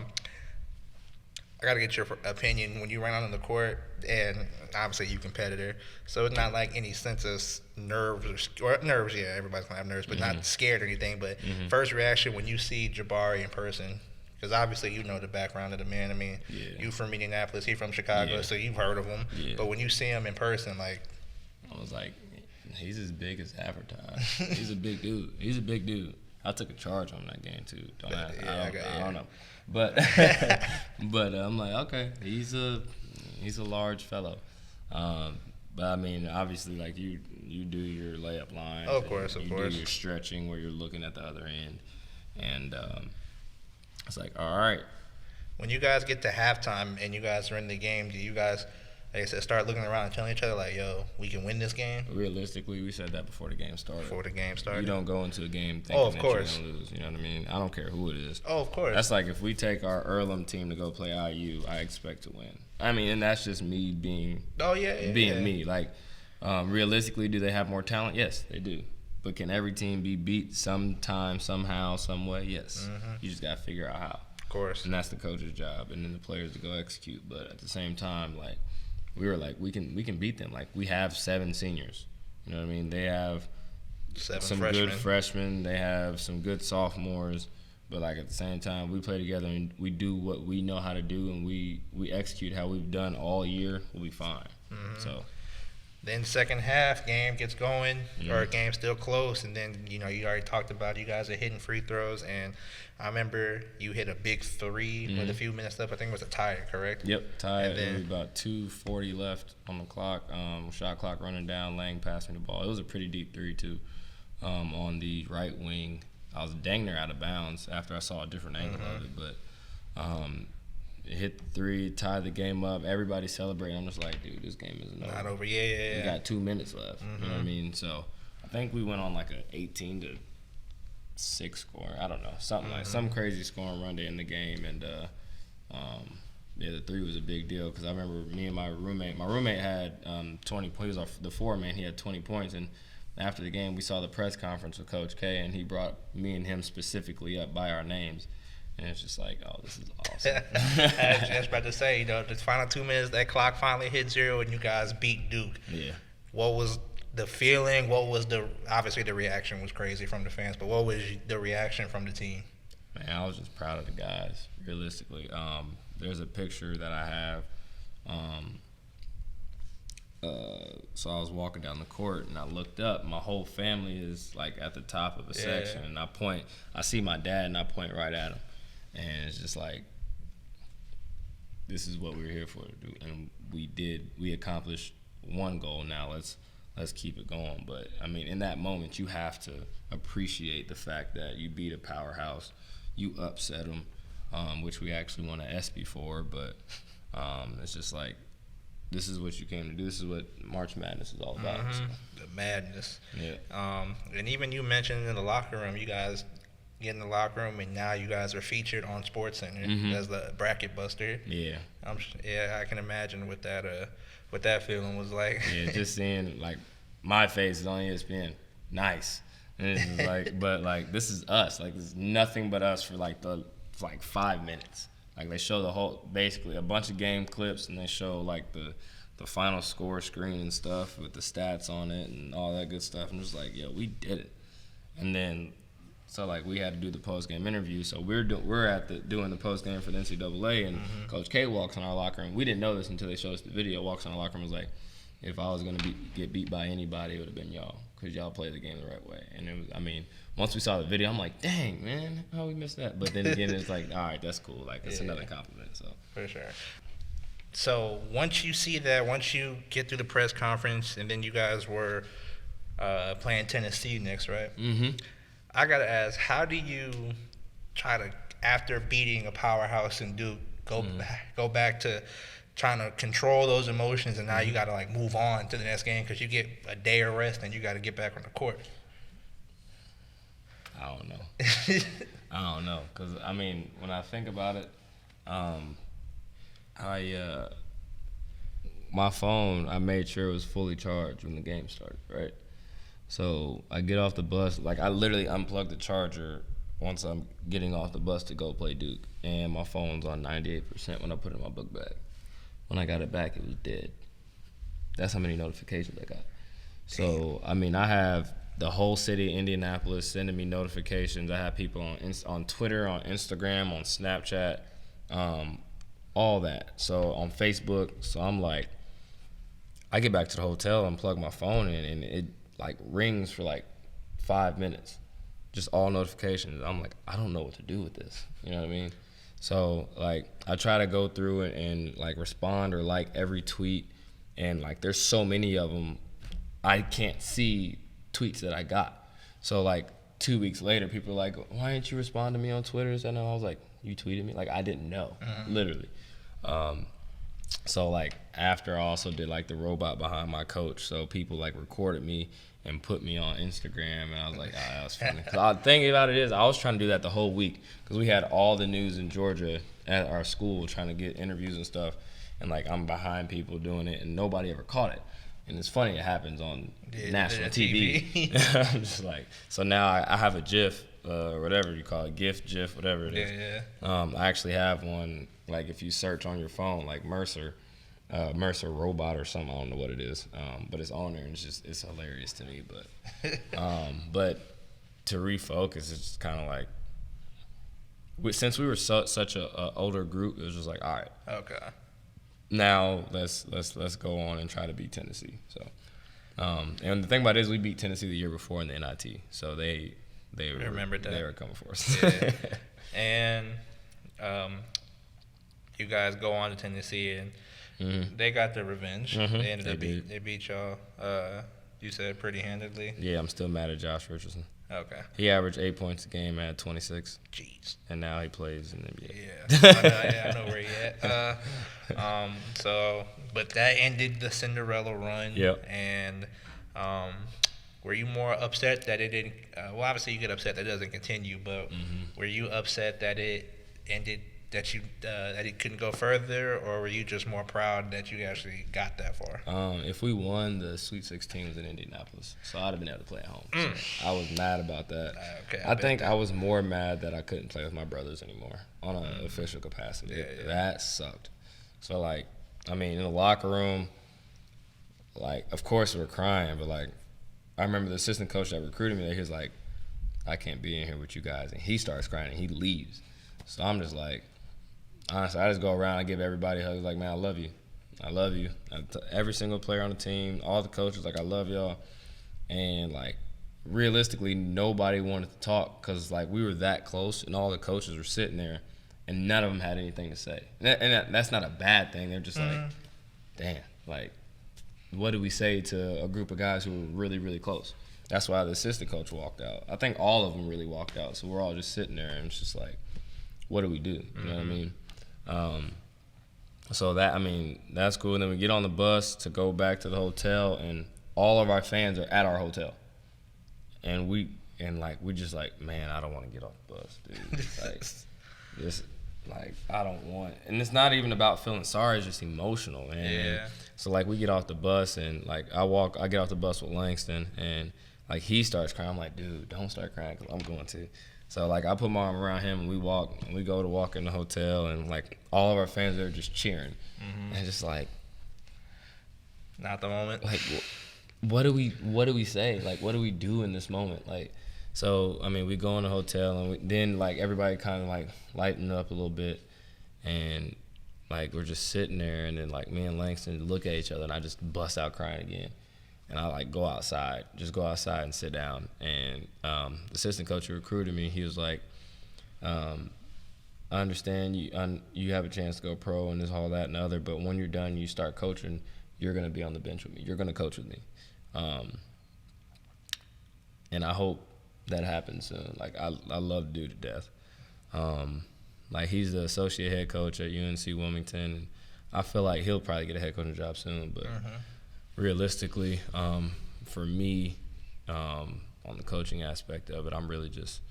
got to get your opinion when you ran out on the court, and obviously you competitor, so it's not like any sense of nerves or nerves, everybody's going to have nerves, but not scared or anything. But first reaction when you see Jabari in person, because obviously you know the background of the man. I mean, you from Indianapolis, he from Chicago, so you've heard of him. But when you see him in person, like, I was like, he's as big as advertised. He's a big dude. I took a charge on that game too. I don't know, but but I'm like, okay, he's a large fellow. But I mean, obviously, like, you do your layup line. Of course. You do your stretching where you're looking at the other end, and it's like, all right. When you guys get to halftime and you guys are in the game, do you guys like I said, start looking around and telling each other like, "Yo, we can win this game"? Realistically, we said that before the game started. Before the game started, You don't go into a game thinking of that course. you're gonna lose. You know what I mean? I don't care who it is. Oh, of course. That's like if we take our Earlham team to go play IU, I expect to win. I mean, and that's just me being me. Like, realistically, do they have more talent? Yes, they do. But can every team be beat sometime, somehow, some way? Yes. You just got to figure out how. Of course. And that's the coach's job, and then the players to go execute. But at the same time, like, we were like, we can beat them. Like, we have 7 seniors. You know what I mean? They have 7 some freshmen. good freshmen. They have some good sophomores. But, like, at the same time, we play together and we do what we know how to do, and we execute how we've done all year, we'll be fine. So. Then second half, game gets going, or game's still close, and then, you already talked about you guys are hitting free throws, and I remember you hit a big 3 with a few minutes left. I think it was a tie, correct? Yep, tied. And then, there was about 2:40 left on the clock. Shot clock running down. Lang passed me the ball. It was a pretty deep 3 too, on the right wing. I was dang near out of bounds after I saw a different angle of it, but it hit the 3, tied the game up. Everybody celebrating. I'm just like, dude, this game isn't over. Not over. Yeah. We got 2 minutes left. You know what I mean? So I think we went on like a 18-6 score. I don't know, something like some crazy scoring run to end the game. And the 3 was a big deal because I remember me and my roommate. My roommate had 20 points. He was the 4-man. He had 20 points. And after the game, we saw the press conference with Coach K, and he brought me and him specifically up by our names. And it's just like, oh, this is awesome. I was just about to say, the final 2 minutes, that clock finally hit 0, and you guys beat Duke. Yeah. What was the feeling? What was obviously the reaction was crazy from the fans, but what was the reaction from the team? Man, I was just proud of the guys, realistically. There's a picture that I have. So I was walking down the court, and I looked up. My whole family is, like, at the top of a section, and I see my dad, and I point right at him. And it's just like, this is what we were here for to do. And we accomplished one goal. Now let's keep it going. But, I mean, in that moment, you have to appreciate the fact that you beat a powerhouse. You upset them, which we actually won an ESPY for. But it's just like, this is what you came to do. This is what March Madness is all about. So. The madness. Yeah. And even you mentioned in the locker room, you guys get in the locker room, and now you guys are featured on SportsCenter as the bracket buster. Yeah. I can imagine what that feeling was like. Yeah, just seeing like my face is on ESPN. Nice. And it's just like, but like this is us. Like this is nothing but us for like 5 minutes. Like they show basically a bunch of game clips, and they show like the final score screen and stuff with the stats on it and all that good stuff. And it's like, yo, we did it. And then so like we had to do the post game interview. So we're doing the post game for the NCAA, and Coach K walks in our locker room. We didn't know this until they showed us the video. Walks in our locker room and was like, if I was gonna get beat by anybody, it would have been y'all, because y'all played the game the right way. And it was, I mean, once we saw the video, I'm like, dang man, how we missed that? But then again, it's like, all right, that's cool. Like it's another compliment. So for sure. So once you see that, once you get through the press conference, and then you guys were playing Tennessee next, right? Mm-hmm. I gotta ask, how do you try to, after beating a powerhouse in Duke, go back to trying to control those emotions, and now you gotta like move on to the next game because you get a day of rest and you gotta get back on the court? I don't know, because I mean, when I think about it, my phone, I made sure it was fully charged when the game started, right? So I get off the bus, like I literally unplugged the charger once I'm getting off the bus to go play Duke, and my phone's on 98% when I put it in my book bag. When I got it back, it was dead. That's how many notifications I got. So, I mean, I have the whole city of Indianapolis sending me notifications. I have people on Twitter, on Instagram, on Snapchat, all that. So on Facebook, so I'm like, I get back to the hotel and plug my phone in, and it like rings for like 5 minutes, just all notifications. I'm like, I don't know what to do with this. You know what I mean? So like I try to go through it and like respond or like every tweet, and like there's so many of them, I can't see tweets that I got. So like 2 weeks later, people are like, why didn't you respond to me on Twitter? And I was like, you tweeted me? Like I didn't know, literally. So like after I also did like the robot behind my coach, so people like recorded me and put me on Instagram, and I was like, that was funny. Cause the thing about it is, I was trying to do that the whole week because we had all the news in Georgia at our school trying to get interviews and stuff, and like I'm behind people doing it, and nobody ever caught it. And it's funny, it happens on national TV. I'm just like, so now I have a GIF, whatever you call it, GIF, whatever it is. Yeah. I actually have one, like if you search on your phone, like Mercer robot or something, I don't know what it is, but it's on there, and it's hilarious to me. But to refocus, it's just kind of like, since we were such a older group, it was just like, all right, Okay. now let's go on and try to beat Tennessee. So, and the thing about it is, we beat Tennessee the year before in the NIT, so they remembered that. They were coming for us. Yeah. And you guys go on to Tennessee, and they got their revenge. They ended up they beat y'all. You said pretty handedly. Yeah, I'm still mad at Josh Richardson. Okay. He averaged 8 points a game at 26. Jeez. And now he plays in the NBA. Yeah, I know where he at. So, but that ended the Cinderella run. Yep. And were you more upset that it didn't? Well, obviously you get upset that it doesn't continue, but were you upset that it ended? That it couldn't go further, or were you just more proud that you actually got that far? If we won, the Sweet 16 was in Indianapolis, so I'd have been able to play at home. So I was mad about that. Okay, I think I was more mad that I couldn't play with my brothers anymore on an official capacity. Yeah. That sucked. So, like, I mean, in the locker room, like, of course we were crying, but, like, I remember the assistant coach that recruited me there, he was like, I can't be in here with you guys. And he starts crying, and he leaves. So I'm just like, honestly, I just go around and give everybody hugs like, man, I love you. I love you. Every single player on the team, all the coaches, like, I love y'all. And, like, realistically, nobody wanted to talk because, like, we were that close, and all the coaches were sitting there, and none of them had anything to say. And that's not a bad thing. They're just like, damn, like, what do we say to a group of guys who were really, really close? That's why the assistant coach walked out. I think all of them really walked out. So we're all just sitting there, and it's just like, what do we do? You know what I mean? So that's cool. And then we get on the bus to go back to the hotel, and all of our fans are at our hotel. And we just like, man, I don't want to get off the bus, dude. I don't want. And it's not even about feeling sorry. It's just emotional, man. Yeah. So like we get off the bus, and like I get off the bus with Langston, and like he starts crying. I'm like, dude, don't start crying, because I'm going to. So, like, I put my arm around him, and we go to walk in the hotel, and, like, all of our fans are just cheering. And just, like, not the moment. Like, what do we say? Like, what do we do in this moment? Like, so, I mean, we go in the hotel, and then, like, everybody kind of, like, lighten up a little bit. And, like, we're just sitting there, and then, like, me and Langston look at each other, and I just bust out crying again. And I, like, go outside and sit down. And the assistant coach who recruited me, he was like, I understand you have a chance to go pro and this, all that and other, but when you're done, you start coaching, you're going to be on the bench with me. You're going to coach with me. And I hope that happens soon. Like, I love the dude to death. Like, he's the associate head coach at UNC Wilmington. And I feel like he'll probably get a head coaching job soon, but realistically, for me, on the coaching aspect of it, I'm really just,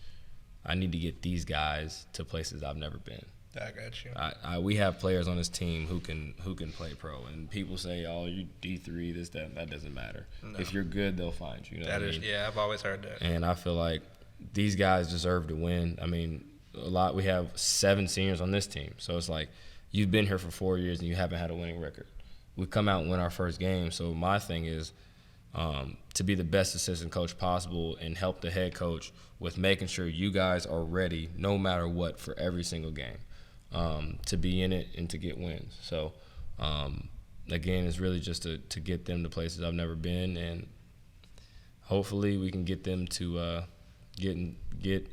I need to get these guys to places I've never been. I got you. We have players on this team who can play pro, and people say, "Oh, you D3, this, that." That doesn't matter. No. If you're good, they'll find you. You know what I mean? Yeah, I've always heard that. And I feel like these guys deserve to win. I mean, we have 7 seniors on this team, so it's like you've been here for 4 years and you haven't had a winning record. We come out and win our first game. So my thing is to be the best assistant coach possible and help the head coach with making sure you guys are ready no matter what for every single game, to be in it and to get wins. So, again, it's really just to get them to places I've never been, and hopefully we can get them to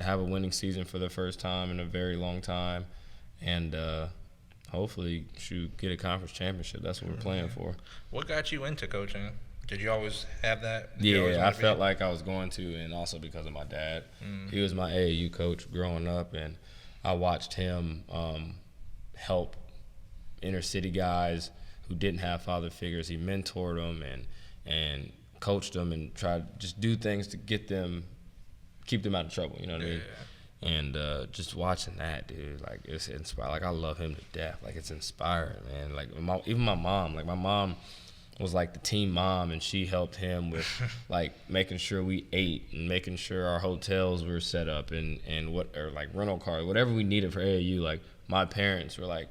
have a winning season for the first time in a very long time, and hopefully get a conference championship. That's what we're playing for. What got you into coaching? Did you always have that? Yeah, I felt like I was going to, and also because of my dad. He was my AAU coach growing up, and I watched him help inner city guys who didn't have father figures. He mentored them and coached them and tried to just do things to keep them out of trouble. You know what I mean? And just watching that, dude, like, it's inspiring. Like, I love him to death. Like, it's inspiring, man. Like, even my mom. Like, my mom was like the team mom, and she helped him with like making sure we ate and making sure our hotels were set up and like rental cars, whatever we needed for AAU. Like, my parents were like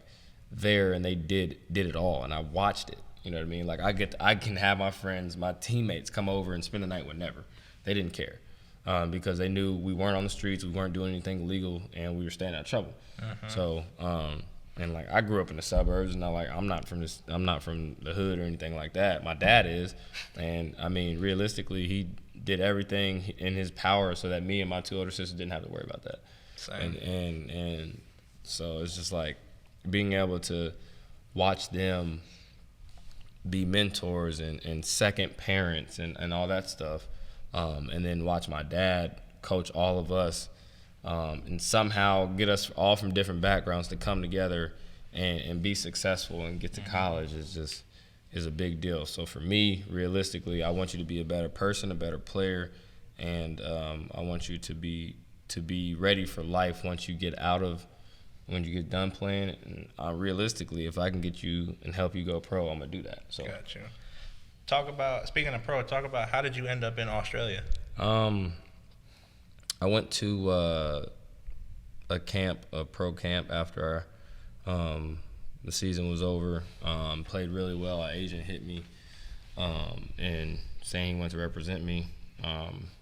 there, and they did it all, and I watched it. You know what I mean? Like, I can have my friends, my teammates come over and spend the night whenever. They didn't care because they knew we weren't on the streets, we weren't doing anything illegal, and we were staying out of trouble. So. And like, I grew up in the suburbs, and I'm not from the hood or anything like that. My dad is, and I mean, realistically, he did everything in his power so that me and my 2 older sisters didn't have to worry about that. Same. And so it's just like being able to watch them be mentors and second parents and all that stuff, and then watch my dad coach all of us. And somehow get us all from different backgrounds to come together and be successful and get to college is a big deal. So for me, realistically, I want you to be a better person, a better player, and I want you to be ready for life when you get done playing. And realistically, if I can get you and help you go pro, I'm gonna do that. So Gotcha. Speaking of pro, talk about how did you end up in Australia? I went to a pro camp after the season was over. Played really well. Our agent hit me and saying he wanted to represent me.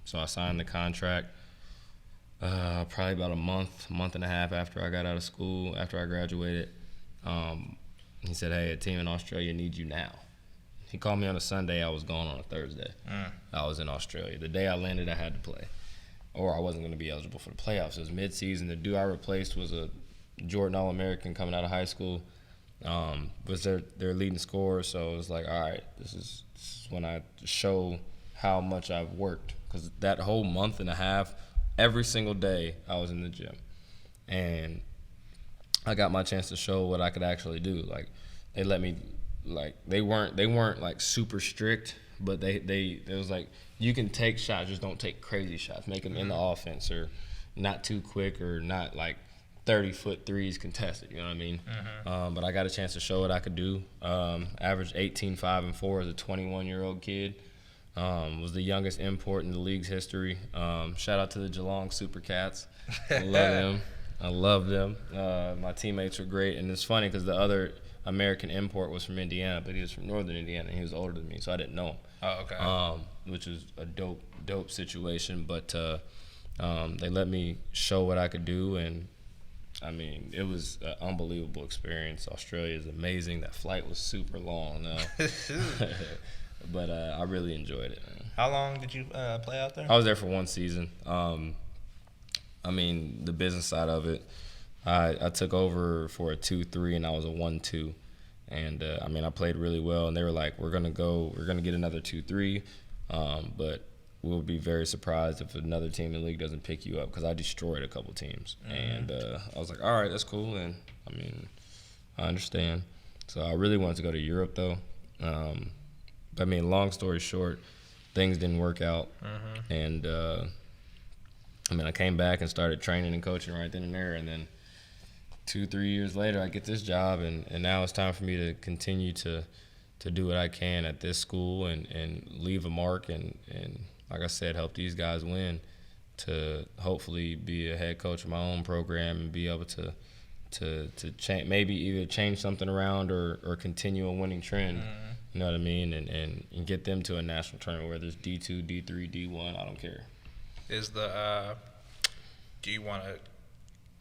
So I signed the contract probably about a month and a half after I got out of school, after I graduated. He said, "Hey, a team in Australia needs you now." He called me on a Sunday. I was gone on a Thursday. I was in Australia. The day I landed, I had to play, or I wasn't going to be eligible for the playoffs. It was mid-season. The dude I replaced was a Jordan All-American coming out of high school. Was their leading scorer, so it was like, all right, this is when I show how much I've worked. Because that whole month and a half, every single day I was in the gym. And I got my chance to show what I could actually do. Like, they let me, like, they weren't like super strict, but they was like, you can take shots, just don't take crazy shots. Make them in the offense, or not too quick, or not like 30-foot threes contested. You know what I mean? But I got a chance to show what I could do. Averaged 18, 5, and 4 as a 21-year-old kid. Was the youngest import in the league's history. Shout out to the Geelong Supercats. I love them. My teammates were great, and it's funny because the other American import was from Indiana, but he was from Northern Indiana, and he was older than me, so I didn't know him. Oh, okay. Which was a dope situation. But they let me show what I could do, and I mean, it was an unbelievable experience. Australia is amazing. That flight was super long, though. But I really enjoyed it, man. How long did you play out there? I was there for 1 season. I mean, the business side of it, I took over for a 2-3, and I was a 1-2. And, I mean, I played really well. And they were like, we're going to get another 2-3, but we'll be very surprised if another team in the league doesn't pick you up, because I destroyed a couple teams. And I was like, all right, that's cool. And, I mean, I understand. So I really wanted to go to Europe, though. I mean, long story short, things didn't work out. And, I mean, I came back and started training and coaching right then and there. And then 2-3 years later, I get this job. And now it's time for me to continue to do what I can at this school and leave a mark and like I said, help these guys win, to hopefully be a head coach of my own program and be able to change, maybe either change something around or continue a winning trend. You know what I mean? And get them to a national tournament, whether it's D2, D3, D1, I don't care. Do you want to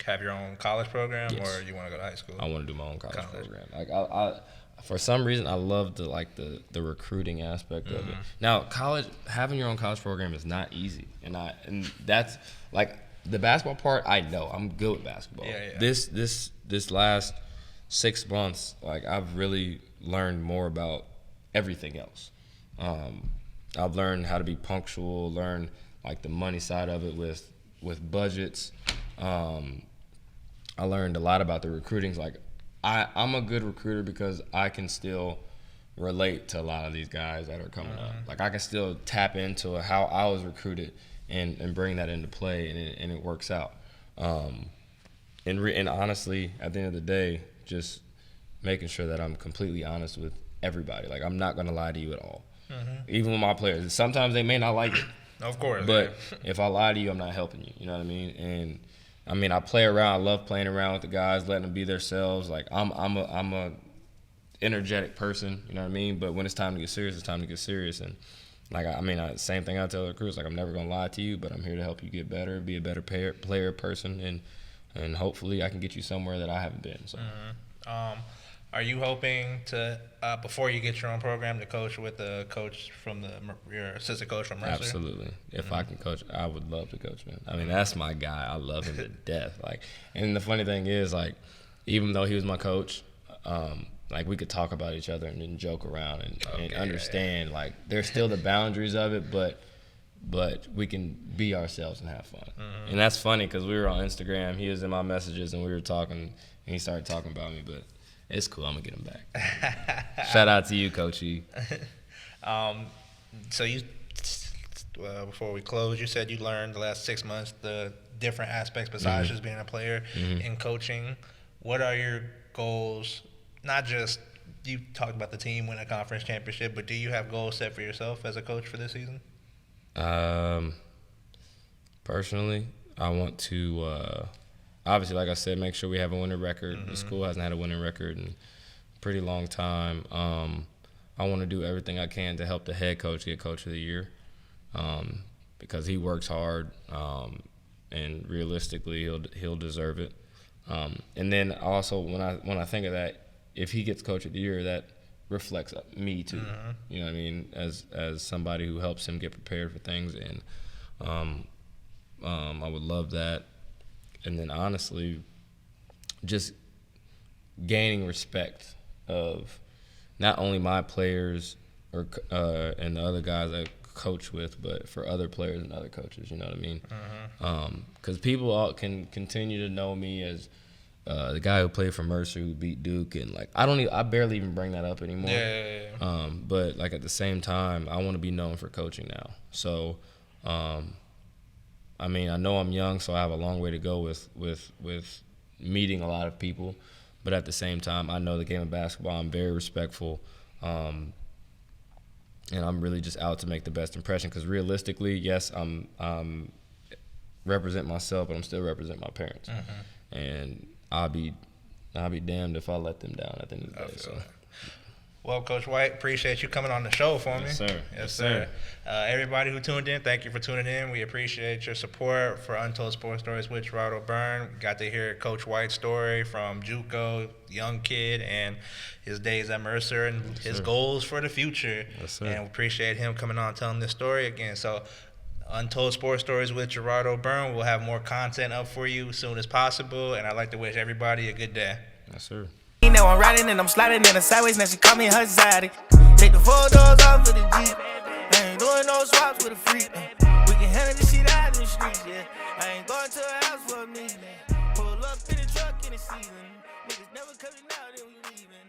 have your own college program, Yes. or you want to go to high school? I want to do my own college program. Like I for some reason, I love the recruiting aspect of it. Now, having your own college program is not easy, and that's like the basketball part. I know I'm good with basketball. Yeah. This last 6 months, like, I've really learned more about everything else. I've learned how to be punctual, learn like the money side of it with budgets. I learned a lot about the recruiting. Like, I'm a good recruiter because I can still relate to a lot of these guys that are coming up. Like I can still tap into how I was recruited and bring that into play, and it works out. And honestly, at the end of the day, just making sure that I'm completely honest with everybody. Like I'm not gonna lie to you at all, even with my players. Sometimes they may not like it, of course. but if I lie to you, I'm not helping you. You know what I mean? And I mean, I play around. I love playing around with the guys, letting them be themselves. Like I'm a energetic person. You know what I mean? But when it's time to get serious, it's time to get serious. And like same thing I tell the recruits. Like I'm never gonna lie to you, but I'm here to help you get better, be a better player, person, and hopefully I can get you somewhere that I haven't been. So. Are you hoping to, before you get your own program, to coach with the coach from your assistant coach from Mercer? Absolutely. If I can coach, I would love to coach, man. I mean, that's my guy. I love him to death. Like, and the funny thing is, like, even though he was my coach, like we could talk about each other and then joke around and understand. Like, there's still the boundaries of it, but we can be ourselves and have fun. And that's funny because we were on Instagram. He was in my messages and we were talking, and he started talking about me, but. It's cool. I'm going to get him back. Shout out to you, Coach E. So you, before we close, you said you learned the last 6 months the different aspects besides just being a player in coaching. What are your goals? Not just you talked about the team win a conference championship, but do you have goals set for yourself as a coach for this season? Personally, I want to obviously, like I said, make sure we have a winning record. The school hasn't had a winning record in a pretty long time. I want to do everything I can to help the head coach get Coach of the Year because he works hard, and realistically, he'll deserve it. And then also, when I think of that, if he gets Coach of the Year, that reflects me too. You know what I mean? As somebody who helps him get prepared for things, and I would love that. And then honestly, just gaining respect of not only my players or and the other guys I coach with, but for other players and other coaches. You know what I mean? Because people can continue to know me as the guy who played for Mercer who beat Duke, and like I barely even bring that up anymore. Yeah. But like at the same time, I want to be known for coaching now. So. I mean, I know I'm young, so I have a long way to go with meeting a lot of people. But at the same time, I know the game of basketball. I'm very respectful, and I'm really just out to make the best impression. Because realistically, yes, I'm represent myself, but I'm still represent my parents. And I'll be damned if I let them down at the end of the day. So. Well, Coach White, appreciate you coming on the show for me. Yes, sir. Yes, sir. Everybody who tuned in, thank you for tuning in. We appreciate your support for Untold Sports Stories with Gerardo Byrne. Got to hear Coach White's story from Juco, young kid, and his days at Mercer and his goals for the future. Yes, sir. And we appreciate him coming on telling this story again. So, Untold Sports Stories with Gerardo Byrne. We'll have more content up for you as soon as possible. And I'd like to wish everybody a good day. Yes, sir. Now I'm riding and I'm sliding in the sideways. Now she call me her zaddy. Take the 4 doors off of the Jeep. I ain't doing no swaps with a freak. We can handle this shit out in the streets, yeah. I ain't going to a house for a meeting. Pull up in the truck in the season. Niggas never coming out, then we leaving.